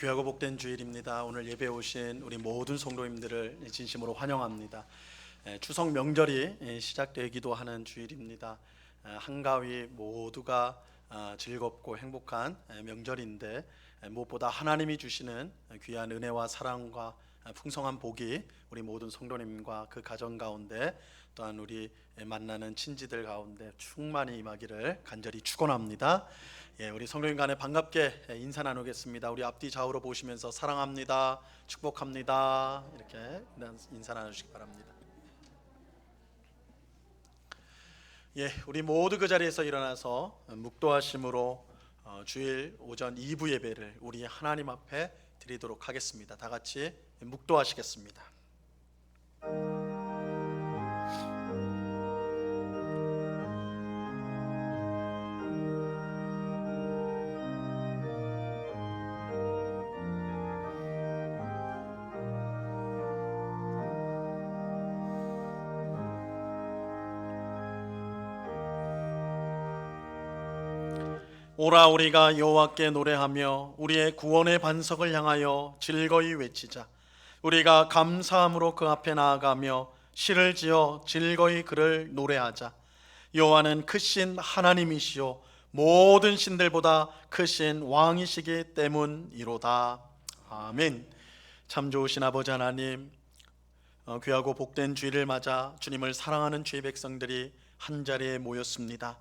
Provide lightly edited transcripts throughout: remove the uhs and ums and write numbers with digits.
귀하고 복된 주일입니다. 오늘 예배 오신 우리 모든 성도님들을 진심으로 환영합니다. 추석 명절이 시작되기도 하는 주일입니다. 한가위 모두가 즐겁고 행복한 명절인데, 무엇보다 하나님이 주시는 귀한 은혜와 사랑과 풍성한 복이 우리 모든 성도님과 그 가정 가운데, 또한 우리 만나는 친지들 가운데 충만히 임하기를 간절히 축원합니다. 우리 성도님 간에 반갑게 인사 나누겠습니다. 우리 앞뒤 좌우로 보시면서 사랑합니다, 축복합니다, 이렇게 인사 나누시기 바랍니다. 우리 모두 그 자리에서 일어나서 묵도하심으로 주일 오전 2부 예배를 우리 하나님 앞에 드리도록 하겠습니다. 다 같이 묵도하시겠습니다. 오라 우리가 여호와께 노래하며 우리의 구원의 반석을 향하여 즐거이 외치자. 우리가 감사함으로 그 앞에 나아가며 시를 지어 즐거이 그를 노래하자. 여호와는 크신 하나님이시요 모든 신들보다 크신 왕이시기 때문이로다. 아멘. 참 좋으신 아버지 하나님, 귀하고 복된 주일을 맞아 주님을 사랑하는 주의 백성들이 한자리에 모였습니다.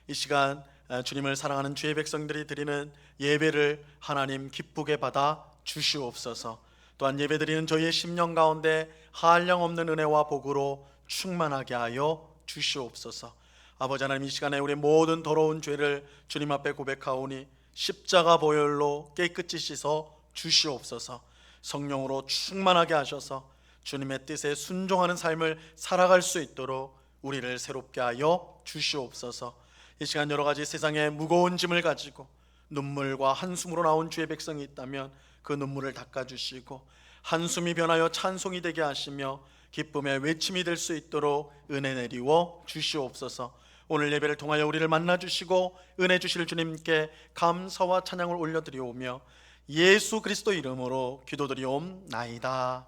이 시간 주님을 사랑하는 주의 백성들이 드리는 예배를 하나님 기쁘게 받아 주시옵소서. 또한 예배드리는 저희의 심령 가운데 한량없는 은혜와 복으로 충만하게 하여 주시옵소서. 아버지 하나님, 이 시간에 우리 모든 더러운 죄를 주님 앞에 고백하오니 십자가 보혈로 깨끗이 씻어 주시옵소서. 성령으로 충만하게 하셔서 주님의 뜻에 순종하는 삶을 살아갈 수 있도록 우리를 새롭게 하여 주시옵소서. 이 시간 여러 가지 세상의 무거운 짐을 가지고 눈물과 한숨으로 나온 주의 백성이 있다면 그 눈물을 닦아주시고, 한숨이 변하여 찬송이 되게 하시며 기쁨의 외침이 될 수 있도록 은혜 내리워 주시옵소서. 오늘 예배를 통하여 우리를 만나주시고 은혜 주실 주님께 감사와 찬양을 올려드리오며 예수 그리스도 이름으로 기도드리옵나이다.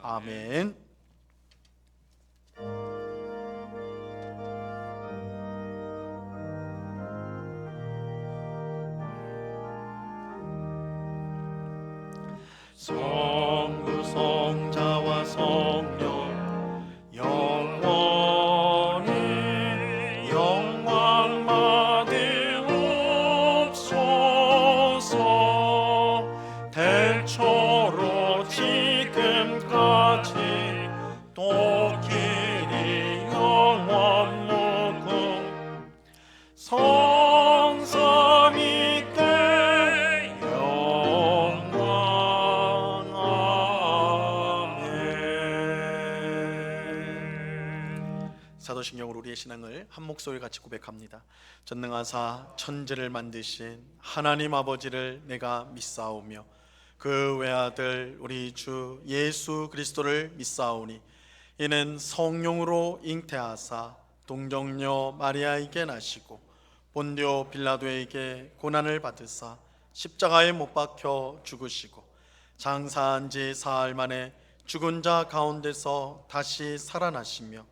아멘. 성부 성자와 성령 영원히 영광 받으옵소서. 대초로 지금까지 또 길이 영원 무궁 성삼위 때 영원. 아멘. 사도신경으로 우리의 신앙을 한 목소리 같이 고백합니다. 전능하사 천지를 만드신 하나님 아버지를 내가 믿사오며 그 외아들 우리 주 예수 그리스도를 믿사오니 이는 성령으로 잉태하사 동정녀 마리아에게 나시고 본디오 빌라도에게 고난을 받으사 십자가에 못 박혀 죽으시고 장사한 지 사흘 만에 죽은 자 가운데서 다시 살아나시며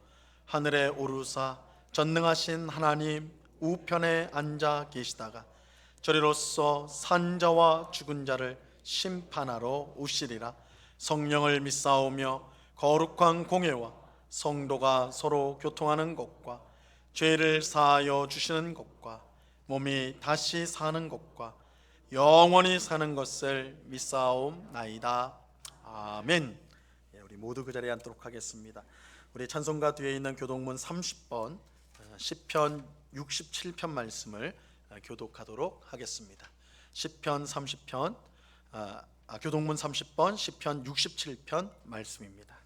하늘에 오르사 전능하신 하나님 우편에 앉아 계시다가 저리로서 산자와 죽은 자를 심판하러 오시리라. 성령을 믿사오며 거룩한 공예와 성도가 서로 교통하는 것과 죄를 사하여 주시는 것과 몸이 다시 사는 것과 영원히 사는 것을 믿사옵나이다. 아멘. 우리 모두 그 자리에 앉도록 하겠습니다. 우리 찬송가 뒤에 있는 교독문 30번 시편 67편 말씀을 교독하도록 하겠습니다. 시편 30편 교독문 30번 시편 67편 말씀입니다.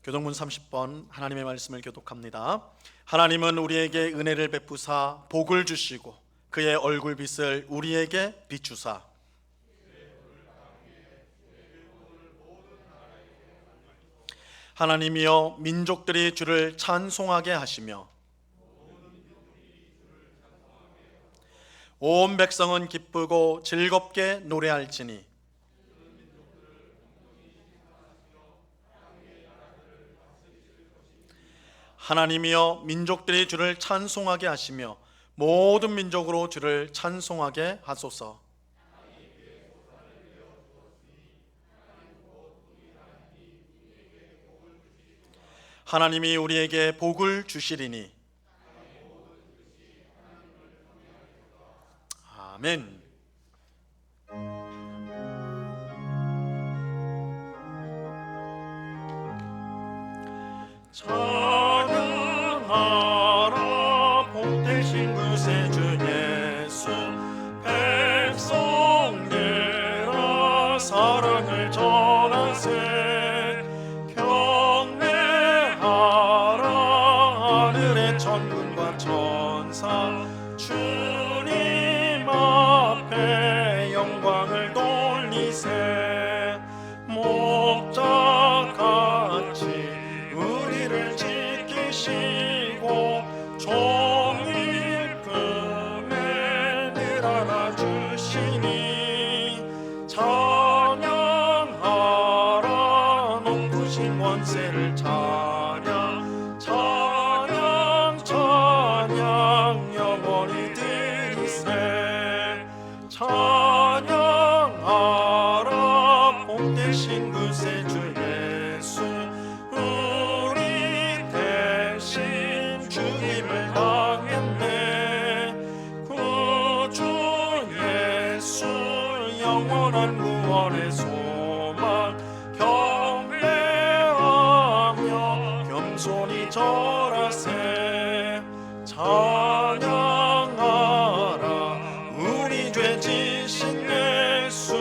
교독문 30번 하나님의 말씀을 교독합니다. 하나님은 우리에게 은혜를 베푸사 복을 주시고 그의 얼굴빛을 우리에게 비추사 하나님이여 민족들이 주를 찬송하게 하시며 온 백성은 기쁘고 즐겁게 노래할지니 하나님이여 민족들이 주를 찬송하게 하시며 모든 민족으로 주를 찬송하게 하소서. 하나님이 우리에게 복을 주시리니 아멘. 찬양하라 복되신 구세주 예수, 백성들아 사랑을 전하세. 경배하라 하늘의 천군과 천사, 주님 앞에 영광을 돌리세. 목자같이 우리를 지키시고 종일 품에 늘 안아주시니 찬양하라 높으신 권세를 찬양 찬양 찬양 영원히 드리세. 찬양하라 복되신 구세주 예수, 우리 대신 죽임을 당했네. 구주 예수 영원한 구원의 소망, 경배하며 겸손히 절하세. 찬양하라 우리 죄 지신 예수,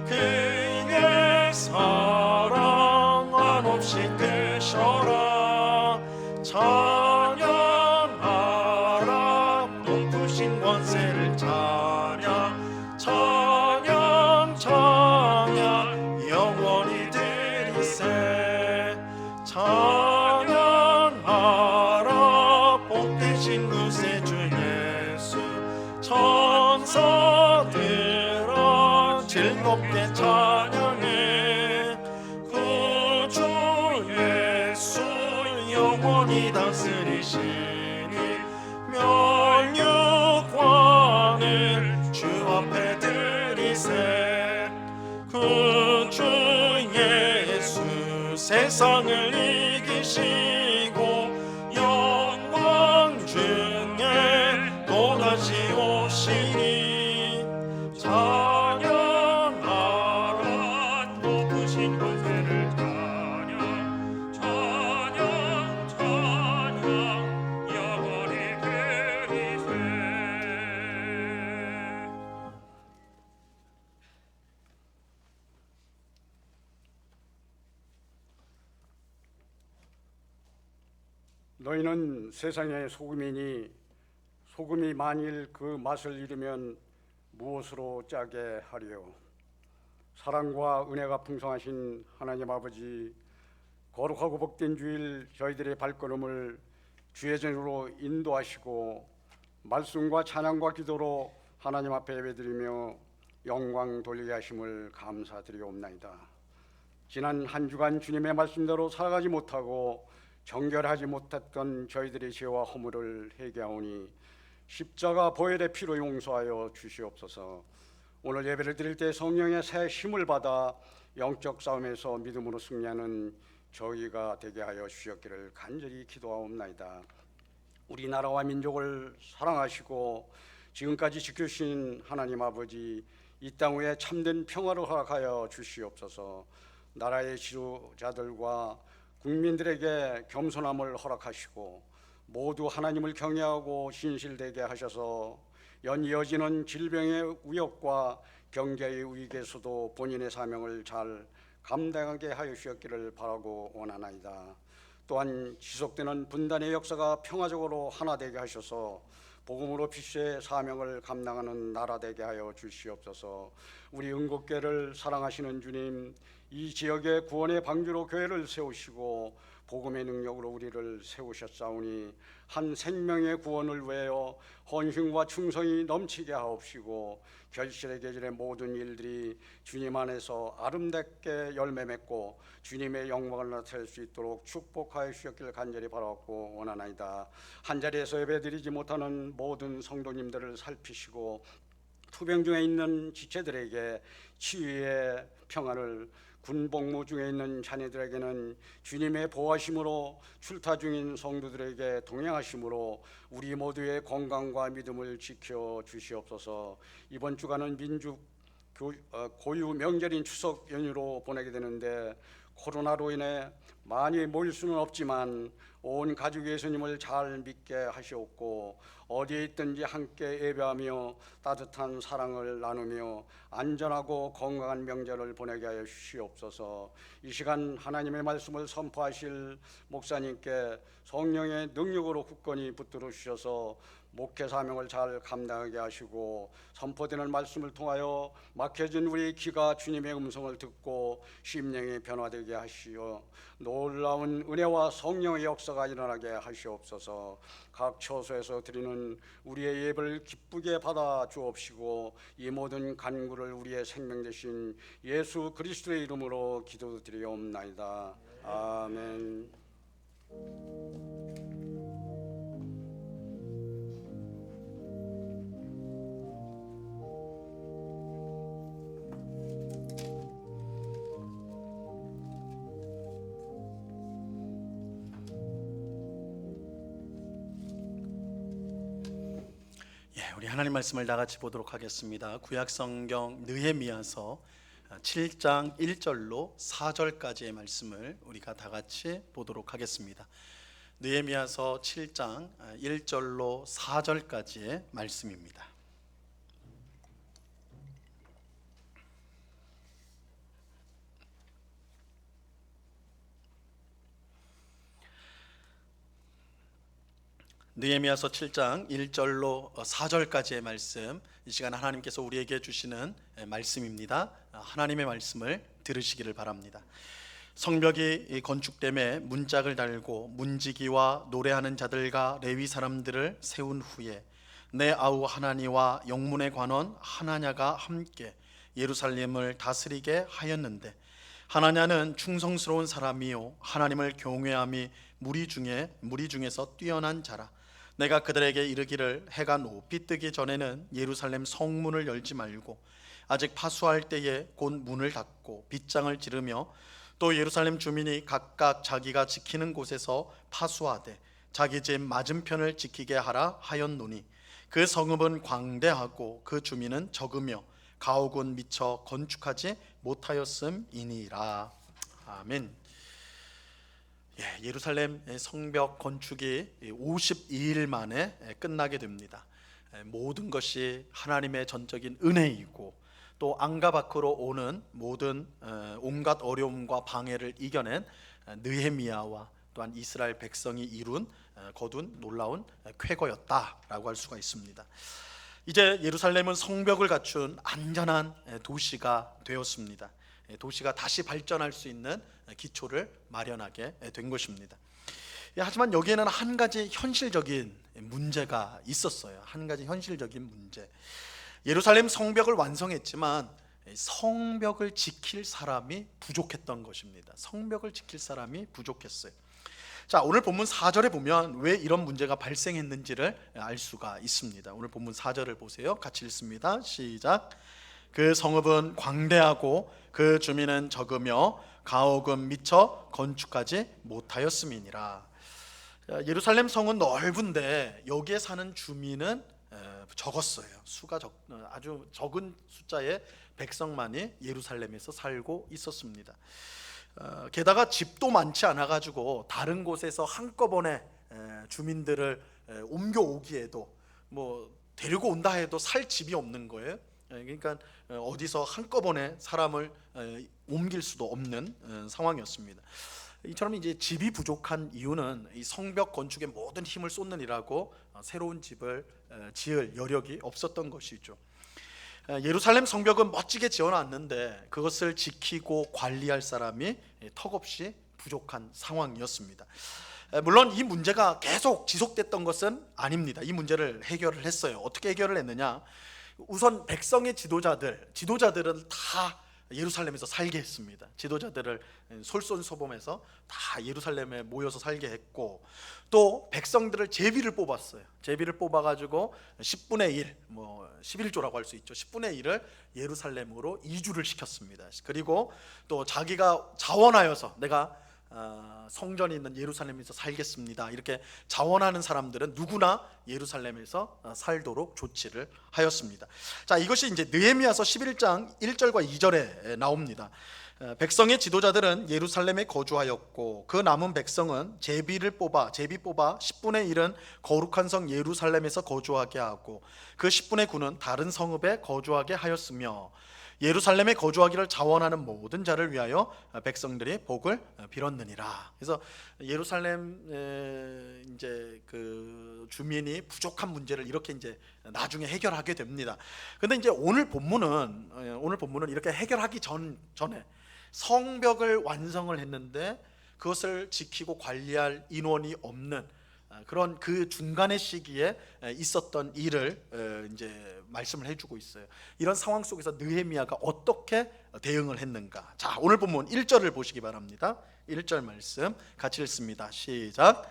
그의 사랑 한없이 크셔라. 찬양하라 높으신 권세를 찬양 찬양 찬양 영원히 드리세. 찬양하라 복되신 구세주 예수, 천사들아 즐겁게 찬양해. 구주 예수 영원히 다스리시니 면류관을 주 앞에 드리세. 구주 예수 세상을 이기시고 영광 중에 또다시 오시니 찬양하라 높으신 권세를 찬양 찬양 찬양 영원히 드리세. 너희는 세상의 소금이니 소금이 만일 그 맛을 잃으면 무엇으로 짜게 하리요. 사랑과 은혜가 풍성하신 하나님 아버지, 거룩하고 복된 주일 저희들의 발걸음을 주의 전으로 인도하시고 말씀과 찬양과 기도로 하나님 앞에 예배드리며 영광 돌리게 하심을 감사드리옵나이다. 지난 한 주간 주님의 말씀대로 살아가지 못하고 정결하지 못했던 저희들의 죄와 허물을 회개하오니 십자가 보혈의 피로 용서하여 주시옵소서. 오늘 예배를 드릴 때 성령의 새 힘을 받아 영적 싸움에서 믿음으로 승리하는 저희가 되게 하여 주셨기를 간절히 기도하옵나이다. 우리나라와 민족을 사랑하시고 지금까지 지켜주신 하나님 아버지, 이 땅 위에 참된 평화를 허락하여 주시옵소서. 나라의 지도자들과 국민들에게 겸손함을 허락하시고 모두 하나님을 경외하고 신실되게 하셔서 연이어지는 질병의 위협과 경제의 위기에서도 본인의 사명을 잘 감당하게 하여 주셨기를 바라고 원하나이다. 또한 지속되는 분단의 역사가 평화적으로 하나 되게 하셔서 복음으로 빛의 사명을 감당하는 나라 되게 하여 주시옵소서. 우리 은국교회를 사랑하시는 주님, 이 지역의 구원의 방주로 교회를 세우시고 복음의 능력으로 우리를 세우셨사오니 한 생명의 구원을 위하여 헌신과 충성이 넘치게 하옵시고 결실의 계절의 모든 일들이 주님 안에서 아름답게 열매 맺고 주님의 영광을 나타낼 수 있도록 축복하여 주셨기를 간절히 바라고 원하나이다. 한자리에서 예배드리지 못하는 모든 성도님들을 살피시고 투병 중에 있는 지체들에게 치유의 평안을, 군복무 중에 있는 자녀들에게는 주님의 보호하심으로, 출타 중인 성도들에게 동행하심으로 우리 모두의 건강과 믿음을 지켜 주시옵소서. 이번 주간은 민족 고유 명절인 추석 연휴로 보내게 되는데 코로나로 인해 많이 모일 수는 없지만 온 가족이 예수님을 잘 믿게 하시옵고 어디에 있든지 함께 예배하며 따뜻한 사랑을 나누며 안전하고 건강한 명절을 보내게 하여 주시옵소서. 이 시간 하나님의 말씀을 선포하실 목사님께 성령의 능력으로 굳건히 붙들어 주셔서 목회 사명을 잘 감당하게 하시고 선포되는 말씀을 통하여 막혀진 우리 귀가 주님의 음성을 듣고 심령이 변화되게 하시어 놀라운 은혜와 성령의 역사가 일어나게 하시옵소서. 각 처소에서 드리는 우리의 예배를 기쁘게 받아 주옵시고 이 모든 간구를 우리의 생명 되신 예수 그리스도의 이름으로 기도드리옵나이다. 아멘. 우리 하나님 말씀을 다 같이 보도록 하겠습니다. 구약 성경 느헤미야서 7장 1절로 4절까지의 말씀을 우리가 다 같이 보도록 하겠습니다. 느헤미야서 7장 1절로 4절까지의 말씀입니다. 느헤미야서 7장 1절로 4절까지의 말씀, 이 시간 하나님께서 우리에게 주시는 말씀입니다. 하나님의 말씀을 들으시기를 바랍니다. 성벽이 건축됨에 문짝을 달고 문지기와 노래하는 자들과 레위 사람들을 세운 후에 내 아우 하나니와 영문의 관원 하나냐가 함께 예루살렘을 다스리게 하였는데, 하나냐는 충성스러운 사람이요 하나님을 경외함이 무리 중에서 뛰어난 자라. 내가 그들에게 이르기를 해가 높이 뜨기 전에는 예루살렘 성문을 열지 말고 아직 파수할 때에 곧 문을 닫고 빗장을 지르며 또 예루살렘 주민이 각각 자기가 지키는 곳에서 파수하되 자기 집 맞은편을 지키게 하라 하였노니, 그 성읍은 광대하고 그 주민은 적으며 가옥은 미처 건축하지 못하였음이니라. 아멘. 예루살렘 성벽 건축이 52일 만에 끝나게 됩니다. 모든 것이 하나님의 전적인 은혜이고 또 안과 밖으로 오는 모든 온갖 어려움과 방해를 이겨낸 느헤미야와 또한 이스라엘 백성이 이룬 거둔 놀라운 쾌거였다라고 할 수가 있습니다. 이제 예루살렘은 성벽을 갖춘 안전한 도시가 되었습니다. 도시가 다시 발전할 수 있는 기초를 마련하게 된 것입니다. 하지만 여기에는 한 가지 현실적인 문제가 있었어요. 한 가지 현실적인 문제. 예루살렘 성벽을 완성했지만 성벽을 지킬 사람이 부족했던 것입니다. 성벽을 지킬 사람이 부족했어요. 자, 오늘 본문 4절에 보면 왜 이런 문제가 발생했는지를 알 수가 있습니다. 오늘 본문 4절을 보세요. 같이 읽습니다. 시작. 그 성읍은 광대하고 그 주민은 적으며 가옥은 미처 건축하지 못하였음이니라. 예루살렘 성은 넓은데 여기에 사는 주민은 적었어요. 수가 아주 적은 숫자의 백성만이 예루살렘에서 살고 있었습니다. 게다가 집도 많지 않아 가지고 다른 곳에서 한꺼번에 주민들을 옮겨오기에도 뭐 데리고 온다 해도 살 집이 없는 거예요. 그러니까 어디서 한꺼번에 사람을 옮길 수도 없는 상황이었습니다. 이처럼 이제 집이 부족한 이유는 이 성벽 건축에 모든 힘을 쏟느니라고 새로운 집을 지을 여력이 없었던 것이죠. 예루살렘 성벽은 멋지게 지어놨는데 그것을 지키고 관리할 사람이 턱없이 부족한 상황이었습니다. 물론 이 문제가 계속 지속됐던 것은 아닙니다. 이 문제를 해결을 했어요. 어떻게 해결을 했느냐? 우선 백성의 지도자들은 다 예루살렘에서 살게 했습니다. 지도자들을 솔선수범해서 다 예루살렘에 모여서 살게 했고, 또 백성들을 제비를 뽑았어요. 제비를 뽑아가지고 10분의 1, 11조라고 할 수 있죠. 10분의 1을 예루살렘으로 이주를 시켰습니다. 그리고 또 자기가 자원하여서 내가 성전이 있는 예루살렘에서 살겠습니다, 이렇게 자원하는 사람들은 누구나 예루살렘에서 살도록 조치를 하였습니다. 자, 이것이 이제 느헤미야서 11장 1절과 2절에 나옵니다. 백성의 지도자들은 예루살렘에 거주하였고 그 남은 백성은 제비 뽑아 10분의 1은 거룩한 성 예루살렘에서 거주하게 하고 그 10분의 9는 다른 성읍에 거주하게 하였으며 예루살렘에 거주하기를 자원하는 모든 자를 위하여 백성들이 복을 빌었느니라. 그래서 예루살렘 이제 그 주민이 부족한 문제를 이렇게 이제 나중에 해결하게 됩니다. 근데 이제 오늘 본문은 이렇게 해결하기 전에 성벽을 완성을 했는데 그것을 지키고 관리할 인원이 없는 그런 그 중간의 시기에 있었던 일을 이제 말씀을 해주고 있어요. 이런 상황 속에서 느헤미야가 어떻게 대응을 했는가? 자, 오늘 본문 1절을 보시기 바랍니다. 1절 말씀 같이 읽습니다. 시작.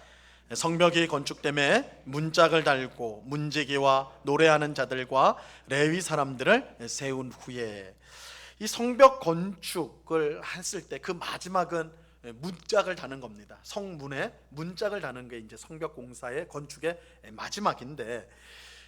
성벽이 건축됨에 문짝을 달고 문지기와 노래하는 자들과 레위 사람들을 세운 후에, 이 성벽 건축을 했을 때 그 마지막은 문짝을 다는 겁니다. 성문에 문짝을 다는 게 이제 성벽 공사의 건축의 마지막인데,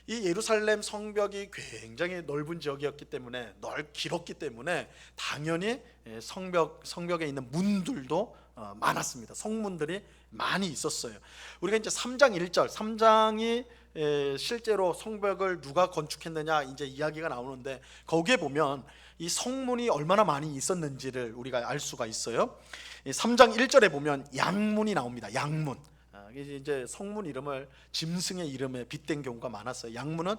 이 예루살렘 성벽이 굉장히 넓은 지역이었기 때문에 길었기 때문에 당연히 성벽에 있는 문들도 많았습니다. 성문들이 많이 있었어요. 우리가 이제 3장 1절, 3장이 실제로 성벽을 누가 건축했느냐 이제 이야기가 나오는데, 거기에 보면 이 성문이 얼마나 많이 있었는지를 우리가 알 수가 있어요. 3장 1절에 보면 양문이 나옵니다. 양문. 이제 성문 이름을 짐승의 이름에 빗댄 경우가 많았어요. 양문은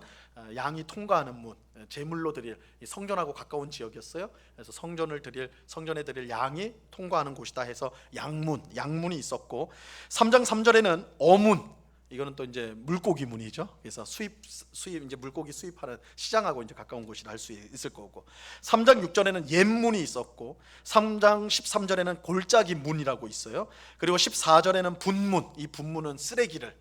양이 통과하는 문, 제물로 드릴, 성전하고 가까운 지역이었어요. 그래서 성전에 드릴 양이 통과하는 곳이다 해서 양문이 있었고, 3장 3절에는 어문, 이거는 또 이제 물고기 문이죠. 그래서 수입 이제 물고기 수입하는 시장하고 이제 가까운 곳이라 할 수 있을 거고, 3장 6절에는 옛문이 있었고, 3장 13절에는 골짜기 문이라고 있어요. 그리고 14절에는 분문, 이 분문은 쓰레기를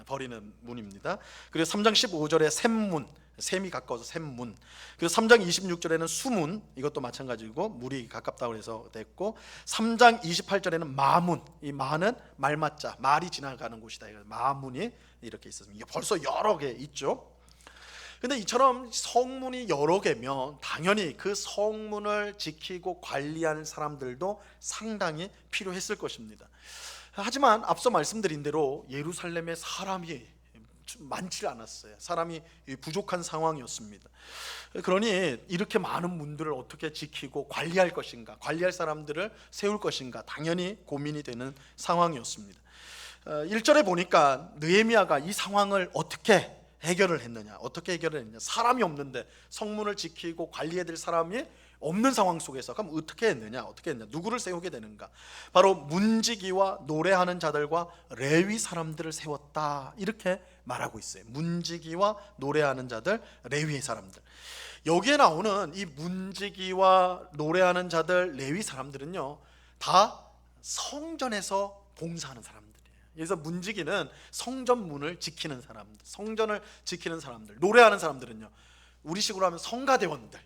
버리는 문입니다. 그리고 3장 15절에 샘문, 샘이 가까워서 샘문. 그리고 3장 26절에는 수문, 이것도 마찬가지고 물이 가깝다고 해서 됐고, 3장 28절에는 마문, 이 마는 말맞자, 말이 지나가는 곳이다, 마문이 이렇게 있었습니다. 이게 벌써 여러 개 있죠. 근데 이처럼 성문이 여러 개면 당연히 그 성문을 지키고 관리하는 사람들도 상당히 필요했을 것입니다. 하지만 앞서 말씀드린 대로 예루살렘에 사람이 많지 않았어요. 사람이 부족한 상황이었습니다. 그러니 이렇게 많은 문들을 어떻게 지키고 관리할 것인가, 관리할 사람들을 세울 것인가, 당연히 고민이 되는 상황이었습니다. 1절에 보니까 느헤미야가 이 상황을 어떻게 해결을 했느냐, 사람이 없는데 성문을 지키고 관리해야 될 사람이 없는 상황 속에서 그럼 어떻게 했느냐, 누구를 세우게 되는가? 바로 문지기와 노래하는 자들과 레위 사람들을 세웠다, 이렇게 말하고 있어요. 문지기와 노래하는 자들, 레위의 사람들. 여기에 나오는 이 문지기와 노래하는 자들, 레위 사람들은요, 다 성전에서 봉사하는 사람들이에요. 그래서 문지기는 성전 문을 지키는 사람들, 성전을 지키는 사람들. 노래하는 사람들은요, 우리식으로 하면 성가대원들,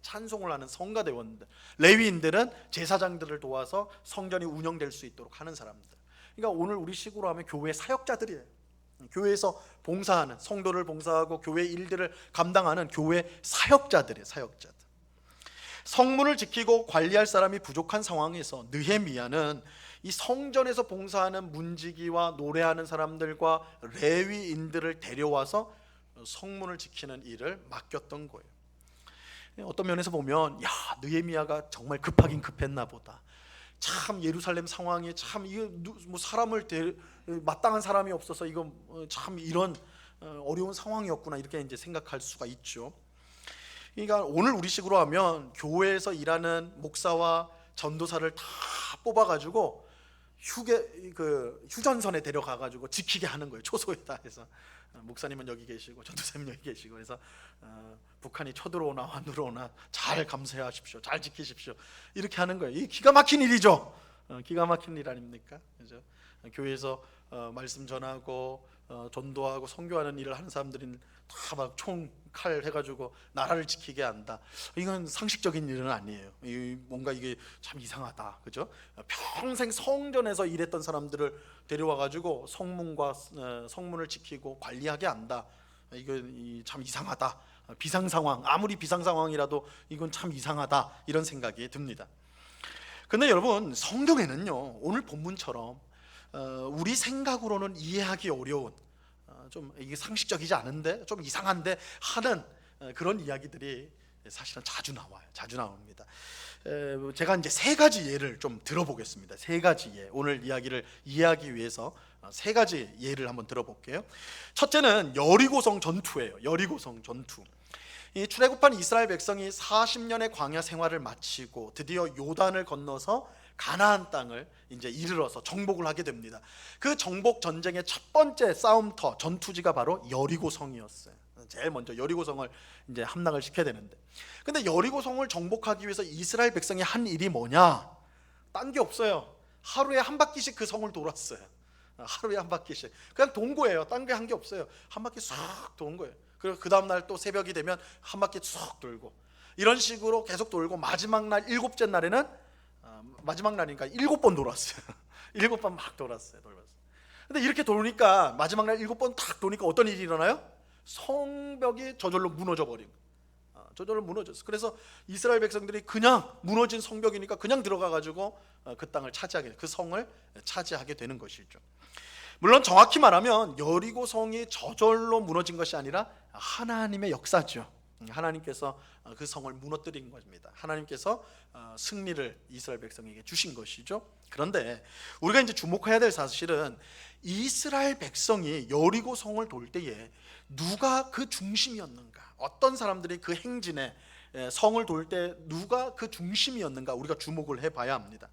찬송을 하는 성가대원들. 레위인들은 제사장들을 도와서 성전이 운영될 수 있도록 하는 사람들. 그러니까 오늘 우리식으로 하면 교회 사역자들이에요. 교회에서 봉사하는, 성도를 봉사하고 교회 일들을 감당하는 교회 사역자들이에요. 성문을 지키고 관리할 사람이 부족한 상황에서 느헤미야는 이 성전에서 봉사하는 문지기와 노래하는 사람들과 레위인들을 데려와서 성문을 지키는 일을 맡겼던 거예요. 어떤 면에서 보면, 느헤미야가 정말 급하긴 급했나 보다. 참 예루살렘 상황이 참 이거 뭐 사람을 마땅한 사람이 없어서 이거 참 이런 어려운 상황이었구나, 이렇게 이제 생각할 수가 있죠. 그러니까 오늘 우리식으로 하면 교회에서 일하는 목사와 전도사를 다 뽑아가지고 휴전선에 데려가 가지고 지키게 하는 거예요. 초소에다 해서 목사님은 여기 계시고 전도사님 여기 계시고 해서 북한이 쳐들어오나 안 들어오나 잘 감시하십시오, 잘 지키십시오, 이렇게 하는 거예요. 이 기가 막힌 일이죠. 기가 막힌 일 아닙니까? 그죠? 교회에서 말씀 전하고 전도하고 선교하는 일을 하는 사람들은 다 막 총 칼 해가지고 나라를 지키게 한다. 이건 상식적인 일은 아니에요. 뭔가 이게 참 이상하다, 그죠? 평생 성전에서 일했던 사람들을 데려와가지고 성문을 지키고 관리하게 한다. 이건 참 이상하다. 비상 상황, 아무리 비상 상황이라도 이건 참 이상하다, 이런 생각이 듭니다. 근데 여러분, 성경에는요, 오늘 본문처럼 우리 생각으로는 이해하기 어려운, 좀 이게 상식적이지 않은데 좀 이상한데 하는 그런 이야기들이 사실은 자주 나와요. 자주 나옵니다. 제가 이제 세 가지 예를 좀 들어보겠습니다. 세 가지 예, 오늘 이야기를 이해하기 위해서 세 가지 예를 한번 들어볼게요. 첫째는 여리고성 전투예요. 여리고성 전투. 이 출애굽한 이스라엘 백성이 40년의 광야 생활을 마치고 드디어 요단을 건너서 가나안 땅을 이제 이르러서 정복을 하게 됩니다. 그 정복 전쟁의 첫 번째 싸움터, 전투지가 바로 여리고성이었어요. 제일 먼저 여리고성을 이제 함락을 시켜야 되는데, 근데 여리고성을 정복하기 위해서 이스라엘 백성이 한 일이 뭐냐? 딴 게 없어요. 하루에 한 바퀴씩 그 성을 돌았어요. 하루에 한 바퀴씩. 그냥 돈 거예요. 딴 게 한 게 없어요. 한 바퀴 쑥 도는 거예요. 그리고 그 다음 날 또 새벽이 되면 한 바퀴 쑥 돌고, 이런 식으로 계속 돌고, 마지막 날 일곱째 날에는 마지막 날이니까 7번 돌았어요. 7번 막 돌았어요. 근데 이렇게 도니까 마지막 날 7번 탁 도니까 어떤 일이 일어나요? 성벽이 저절로 무너져 버린 거예요. 저절로 무너졌어. 그래서 이스라엘 백성들이 그냥 무너진 성벽이니까 그냥 들어가 가지고 그 땅을 차지하게, 그 성을 차지하게 되는 것이죠. 물론 정확히 말하면 여리고성이 저절로 무너진 것이 아니라 하나님의 역사죠. 하나님께서 그 성을 무너뜨린 것입니다. 하나님께서 승리를 이스라엘 백성에게 주신 것이죠. 그런데 우리가 이제 주목해야 될 사실은 이스라엘 백성이 여리고성을 돌 때에 누가 그 중심이었는가, 어떤 사람들이 그 행진에 성을 돌 때 누가 그 중심이었는가, 우리가 주목을 해봐야 합니다.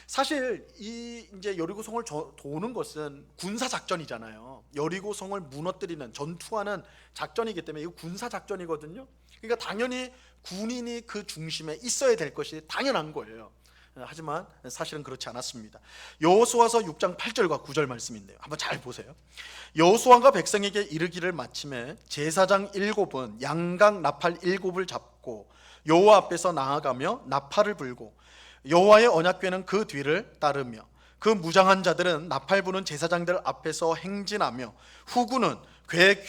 사실 이 이제 여리고성을 도는 것은 군사 작전이잖아요. 여리고성을 무너뜨리는, 전투하는 작전이기 때문에 이거 군사 작전이거든요. 그러니까 당연히 군인이 그 중심에 있어야 될 것이 당연한 거예요. 하지만 사실은 그렇지 않았습니다. 여호수아서 6장 8절과 9절 말씀인데요, 한번 잘 보세요. 여호수아가 백성에게 이르기를 마침에 제사장 7은 양각 나팔 7을 잡고 여호와 앞에서 나아가며 나팔을 불고 여호와의 언약궤는 그 뒤를 따르며 그 무장한 자들은 나팔 부는 제사장들 앞에서 행진하며 후군은 궤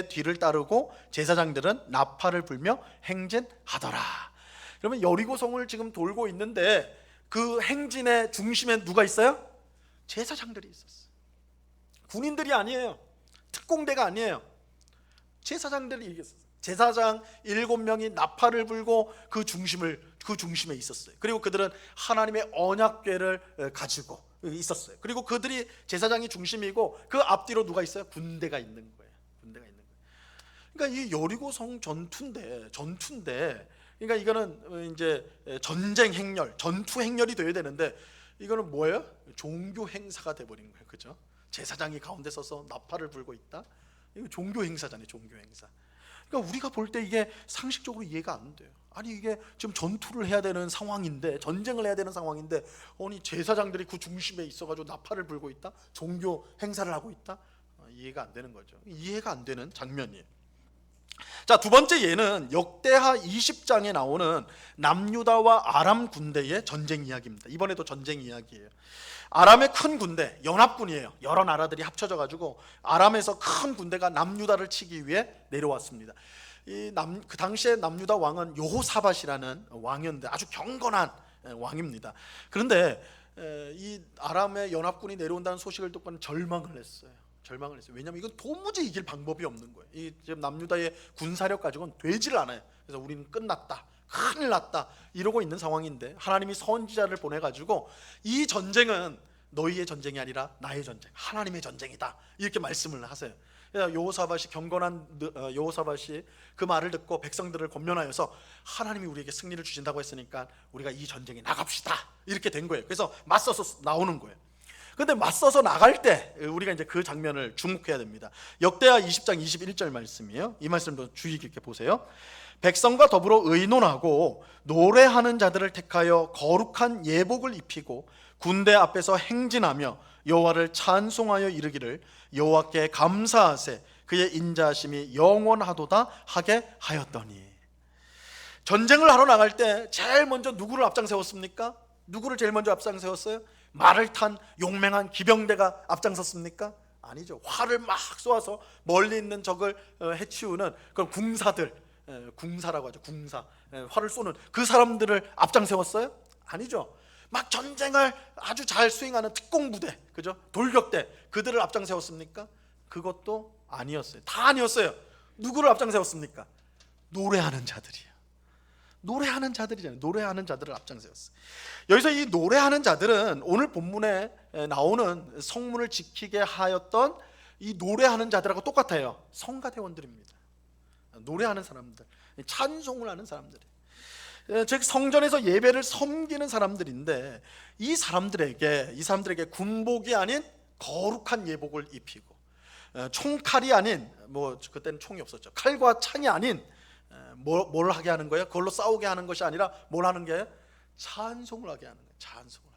뒤를 따르고 제사장들은 나팔을 불며 행진하더라. 그러면 여리고성을 지금 돌고 있는데 그 행진의 중심에 누가 있어요? 제사장들이 있었어요. 군인들이 아니에요. 특공대가 아니에요. 제사장들이 있었어요. 제사장 7명이 나팔을 불고 그 중심에 있었어요. 그리고 그들은 하나님의 언약궤를 가지고 있었어요. 그리고 그들이, 제사장이 중심이고 그 앞뒤로 누가 있어요? 군대가 있는 거예요. 군대가 있는 거예요. 그러니까 이 여리고성 전투인데, 그러니까 이거는 이제 전쟁 행렬, 전투 행렬이 돼야 되는데 이거는 뭐예요? 종교 행사가 돼버린 거예요. 그죠? 제사장이 가운데 서서 나팔을 불고 있다. 이거 종교 행사잖아요. 종교 행사. 그러니까 우리가 볼 때 이게 상식적으로 이해가 안 돼요. 아니 이게 지금 전투를 해야 되는 상황인데, 전쟁을 해야 되는 상황인데, 아니 제사장들이 그 중심에 있어가지고 나팔을 불고 있다? 종교 행사를 하고 있다? 이해가 안 되는 거죠. 이해가 안 되는 장면이에요. 자, 두 번째 예는 역대하 20장에 나오는 남유다와 아람 군대의 전쟁 이야기입니다. 이번에도 전쟁 이야기예요. 아람의 큰 군대, 연합군이에요. 여러 나라들이 합쳐져 가지고 아람에서 큰 군대가 남유다를 치기 위해 내려왔습니다. 그 당시에 남유다 왕은 여호사밧이라는 왕이었는데 아주 경건한 왕입니다. 그런데 이 아람의 연합군이 내려온다는 소식을 듣고는 절망을 했어요. 왜냐하면 이건 도무지 이길 방법이 없는 거예요. 이 지금 남유다의 군사력 가지고는 되지를 않아요. 그래서 우리는 끝났다, 큰일 났다, 이러고 있는 상황인데 하나님이 선지자를 보내가지고 이 전쟁은 너희의 전쟁이 아니라 나의 전쟁, 하나님의 전쟁이다, 이렇게 말씀을 하세요. 여호사밧이 경건한 여호사밧이 그 말을 듣고 백성들을 권면하여서 하나님이 우리에게 승리를 주신다고 했으니까 우리가 이 전쟁에 나갑시다, 이렇게 된 거예요. 그래서 맞서서 나오는 거예요. 근데 맞서서 나갈 때 우리가 이제 그 장면을 주목해야 됩니다. 역대하 20장 21절 말씀이에요. 이 말씀도 주의 깊게 보세요. 백성과 더불어 의논하고 노래하는 자들을 택하여 거룩한 예복을 입히고 군대 앞에서 행진하며 여호와를 찬송하여 이르기를 여호와께 감사하세 그의 인자하심이 영원하도다 하게 하였더니. 전쟁을 하러 나갈 때 제일 먼저 누구를 앞장세웠습니까? 누구를 제일 먼저 앞장세웠어요? 말을 탄 용맹한 기병대가 앞장섰습니까? 아니죠. 활을 막 쏘아서 멀리 있는 적을 해치우는 그런 궁사들, 궁사라고 하죠. 궁사, 활을 쏘는 그 사람들을 앞장세웠어요? 아니죠. 막 전쟁을 아주 잘 수행하는 특공부대, 그죠? 돌격대, 그들을 앞장세웠습니까? 그것도 아니었어요. 다 아니었어요. 누구를 앞장세웠습니까? 노래하는 자들이에요. 노래하는 자들이잖아요. 노래하는 자들을 앞장세웠어요. 여기서 이 노래하는 자들은 오늘 본문에 나오는 성문을 지키게 하였던 이 노래하는 자들하고 똑같아요. 성가대원들입니다. 노래하는 사람들, 찬송을 하는 사람들이에요. 즉 성전에서 예배를 섬기는 사람들인데 이 사람들에게 군복이 아닌 거룩한 예복을 입히고 총칼이 아닌, 뭐 그때는 총이 없었죠, 칼과 창이 아닌 뭘 하게 하는 거예요? 그걸로 싸우게 하는 것이 아니라 뭘 하는 게? 찬송을 하게 하는 거예요. 찬송을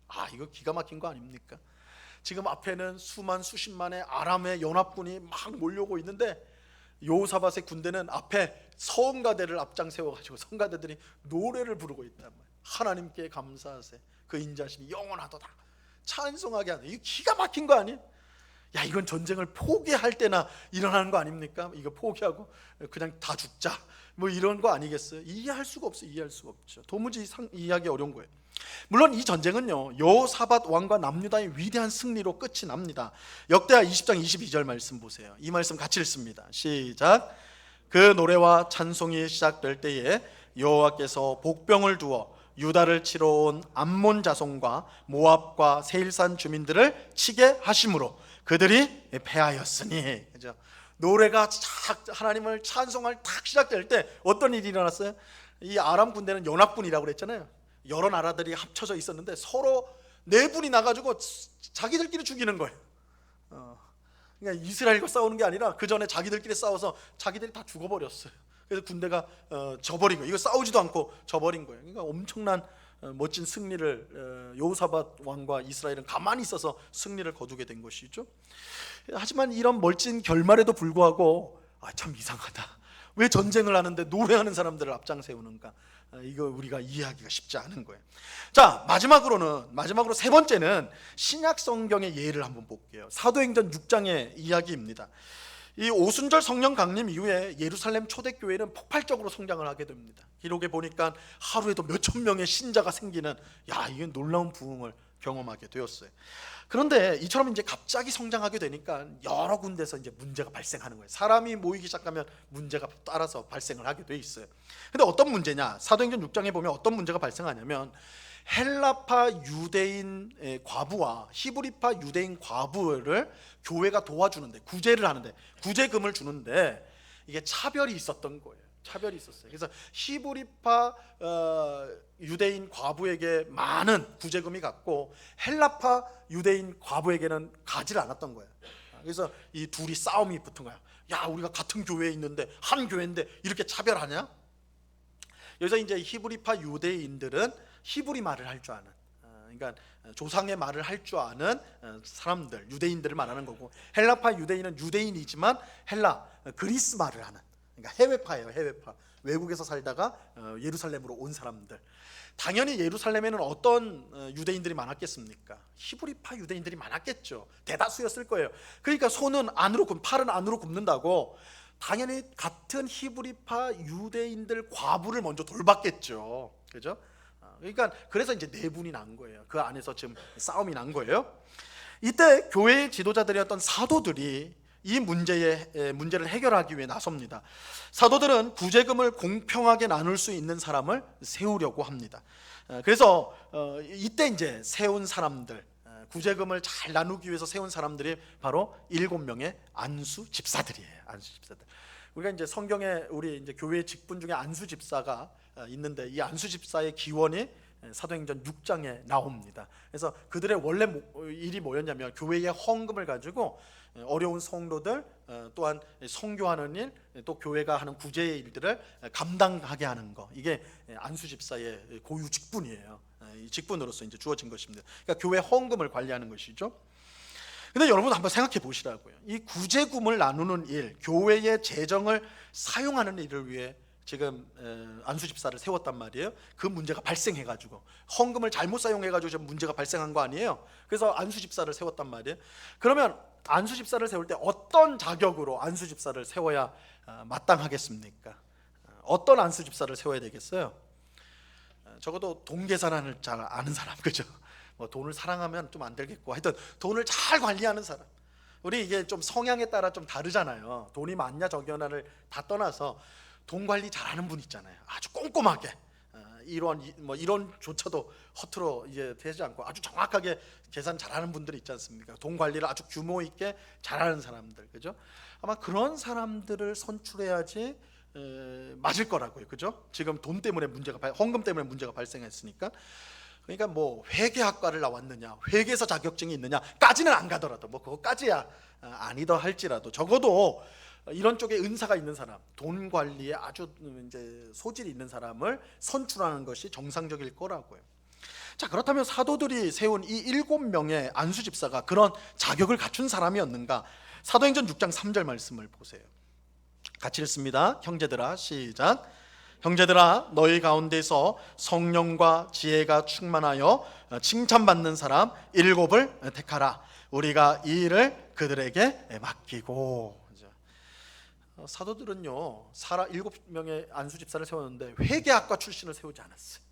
하게. 이거 기가 막힌 거 아닙니까? 지금 앞에는 수십만의 아람의 연합군이 막 몰려오고 있는데 여호사밧의 군대는 앞에 성가대를 앞장 세워가지고 성가대들이 노래를 부르고 있단 말이에요. 하나님께 감사하세 그 인자심이 영원하도다, 찬송하게 하는. 이거 기가 막힌 거 아니에요? 야, 이건 전쟁을 포기할 때나 일어나는 거 아닙니까? 이거 포기하고 그냥 다 죽자, 뭐 이런 거 아니겠어요? 이해할 수가 없어요. 이해할 수가 없죠. 도무지 이해하기 어려운 거예요. 물론 이 전쟁은요, 여호사밧 왕과 남유다의 위대한 승리로 끝이 납니다. 역대하 20장 22절 말씀 보세요. 이 말씀 같이 읽습니다. 시작. 그 노래와 찬송이 시작될 때에 여호와께서 복병을 두어 유다를 치러 온 암몬 자손과 모압과 세일산 주민들을 치게 하심으로 그들이 패하였으니. 그죠? 노래가 하나님을 찬송할 딱 시작될 때 어떤 일이 일어났어요? 이 아람 군대는 연합군이라고 그랬잖아요. 여러 나라들이 합쳐져 있었는데 서로 내분이 나가지고 자기들끼리 죽이는 거예요. 그러니까 이스라엘과 싸우는 게 아니라 그 전에 자기들끼리 싸워서 자기들이 다 죽어버렸어요. 그래서 군대가 져버린 거예요. 이거 싸우지도 않고 져버린 거예요. 그러니까 엄청난 멋진 승리를 여호사밧 왕과 이스라엘은 가만히 있어서 승리를 거두게 된 것이죠. 하지만 이런 멋진 결말에도 불구하고 참 이상하다. 왜 전쟁을 하는데 노래하는 사람들을 앞장 세우는가? 이거 우리가 이해하기가 쉽지 않은 거예요. 자, 마지막으로 세 번째는 신약 성경의 예를 한번 볼게요. 사도행전 6장의 이야기입니다. 이 오순절 성령 강림 이후에 예루살렘 초대교회는 폭발적으로 성장을 하게 됩니다. 기록에 보니까 하루에도 몇천 명의 신자가 생기는, 이건 놀라운 부흥을 경험하게 되었어요. 그런데 이처럼 이제 갑자기 성장하게 되니까 여러 군데서 이제 문제가 발생하는 거예요. 사람이 모이기 시작하면 문제가 따라서 발생을 하게 돼 있어요. 근데 어떤 문제냐? 사도행전 6장에 보면 어떤 문제가 발생하냐면 헬라파 유대인 과부와 히브리파 유대인 과부를 교회가 도와주는데, 구제를 하는데, 구제금을 주는데 이게 차별이 있었던 거예요. 차별이 있었어요. 그래서 히브리파 유대인 과부에게 많은 구제금이 갔고 헬라파 유대인 과부에게는 가지를 않았던 거예요. 그래서 이 둘이 싸움이 붙은 거야. 야, 우리가 같은 교회에 있는데, 한 교회인데 이렇게 차별하냐? 여기서 이제 히브리파 유대인들은 히브리 말을 할 줄 아는, 그러니까 조상의 말을 할 줄 아는 사람들, 유대인들을 말하는 거고, 헬라파 유대인은 유대인이지만 그리스 말을 하는, 그러니까 해외파예요. 해외파, 외국에서 살다가 예루살렘으로 온 사람들. 당연히 예루살렘에는 어떤 유대인들이 많았겠습니까? 히브리파 유대인들이 많았겠죠. 대다수였을 거예요. 그러니까 손은 안으로 팔은 안으로 굽는다고 당연히 같은 히브리파 유대인들 과부를 먼저 돌봤겠죠. 그죠? 그러니까 그래서 이제 내분이 난 거예요. 그 안에서 지금 싸움이 난 거예요. 이때 교회의 지도자들이었던 사도들이 이 문제를 해결하기 위해 나섭니다. 사도들은 구제금을 공평하게 나눌 수 있는 사람을 세우려고 합니다. 그래서 이때 이제 세운 사람들, 구제금을 잘 나누기 위해서 세운 사람들이 바로 7명의 안수 집사들이에요. 안수 집사들. 우리가 이제 성경에 우리 이제 교회 직분 중에 안수 집사가 있는데 이 안수 집사의 기원이 사도행전 6장에 나옵니다. 그래서 그들의 원래 일이 뭐였냐면 교회의 헌금을 가지고 어려운 성도들 또한 선교하는 일, 또 교회가 하는 구제의 일들을 감당하게 하는 거, 이게 안수 집사의 고유 직분이에요. 이 직분으로서 이제 주어진 것입니다. 그러니까 교회 헌금을 관리하는 것이죠. 근데 여러분 한번 생각해 보시라고요. 이 구제금을 나누는 일, 교회의 재정을 사용하는 일을 위해 지금 안수 집사를 세웠단 말이에요. 그 문제가 발생해가지고 헌금을 잘못 사용해가지고 지금 문제가 발생한 거 아니에요. 그래서 안수 집사를 세웠단 말이에요. 그러면 안수 집사를 세울 때 어떤 자격으로 안수 집사를 세워야 마땅하겠습니까? 어떤 안수 집사를 세워야 되겠어요? 적어도 돈 계산을 잘 아는 사람, 그죠? 뭐 돈을 사랑하면 좀 안 되겠고, 하여튼 돈을 잘 관리하는 사람. 우리 이게 좀 성향에 따라 좀 다르잖아요. 돈이 많냐 적냐를 다 떠나서 돈 관리 잘하는 분 있잖아요. 아주 꼼꼼하게 이론조차도 허투루 이제 되지 않고 아주 정확하게 계산 잘하는 분들이 있지 않습니까? 돈 관리를 아주 규모 있게 잘하는 사람들, 그죠? 아마 그런 사람들을 선출해야지 맞을 거라고요, 그죠? 지금 돈 때문에 헌금 때문에 문제가 발생했으니까. 그러니까 뭐 회계학과를 나왔느냐, 회계사 자격증이 있느냐까지는 안 가더라도 뭐 그거까지야 아니다 할지라도 적어도 이런 쪽에 은사가 있는 사람, 돈 관리에 아주 이제 소질이 있는 사람을 선출하는 것이 정상적일 거라고요. 자, 그렇다면 사도들이 세운 이 7명의 안수 집사가 그런 자격을 갖춘 사람이었는가? 사도행전 6장 3절 말씀을 보세요. 같이 읽습니다. 형제들아, 시작. 형제들아, 너희 가운데서 성령과 지혜가 충만하여 칭찬받는 사람 7을 택하라. 우리가 이 일을 그들에게 맡기고. 사도들은요, 7명의 안수 집사를 세웠는데 회계학과 출신을 세우지 않았어요.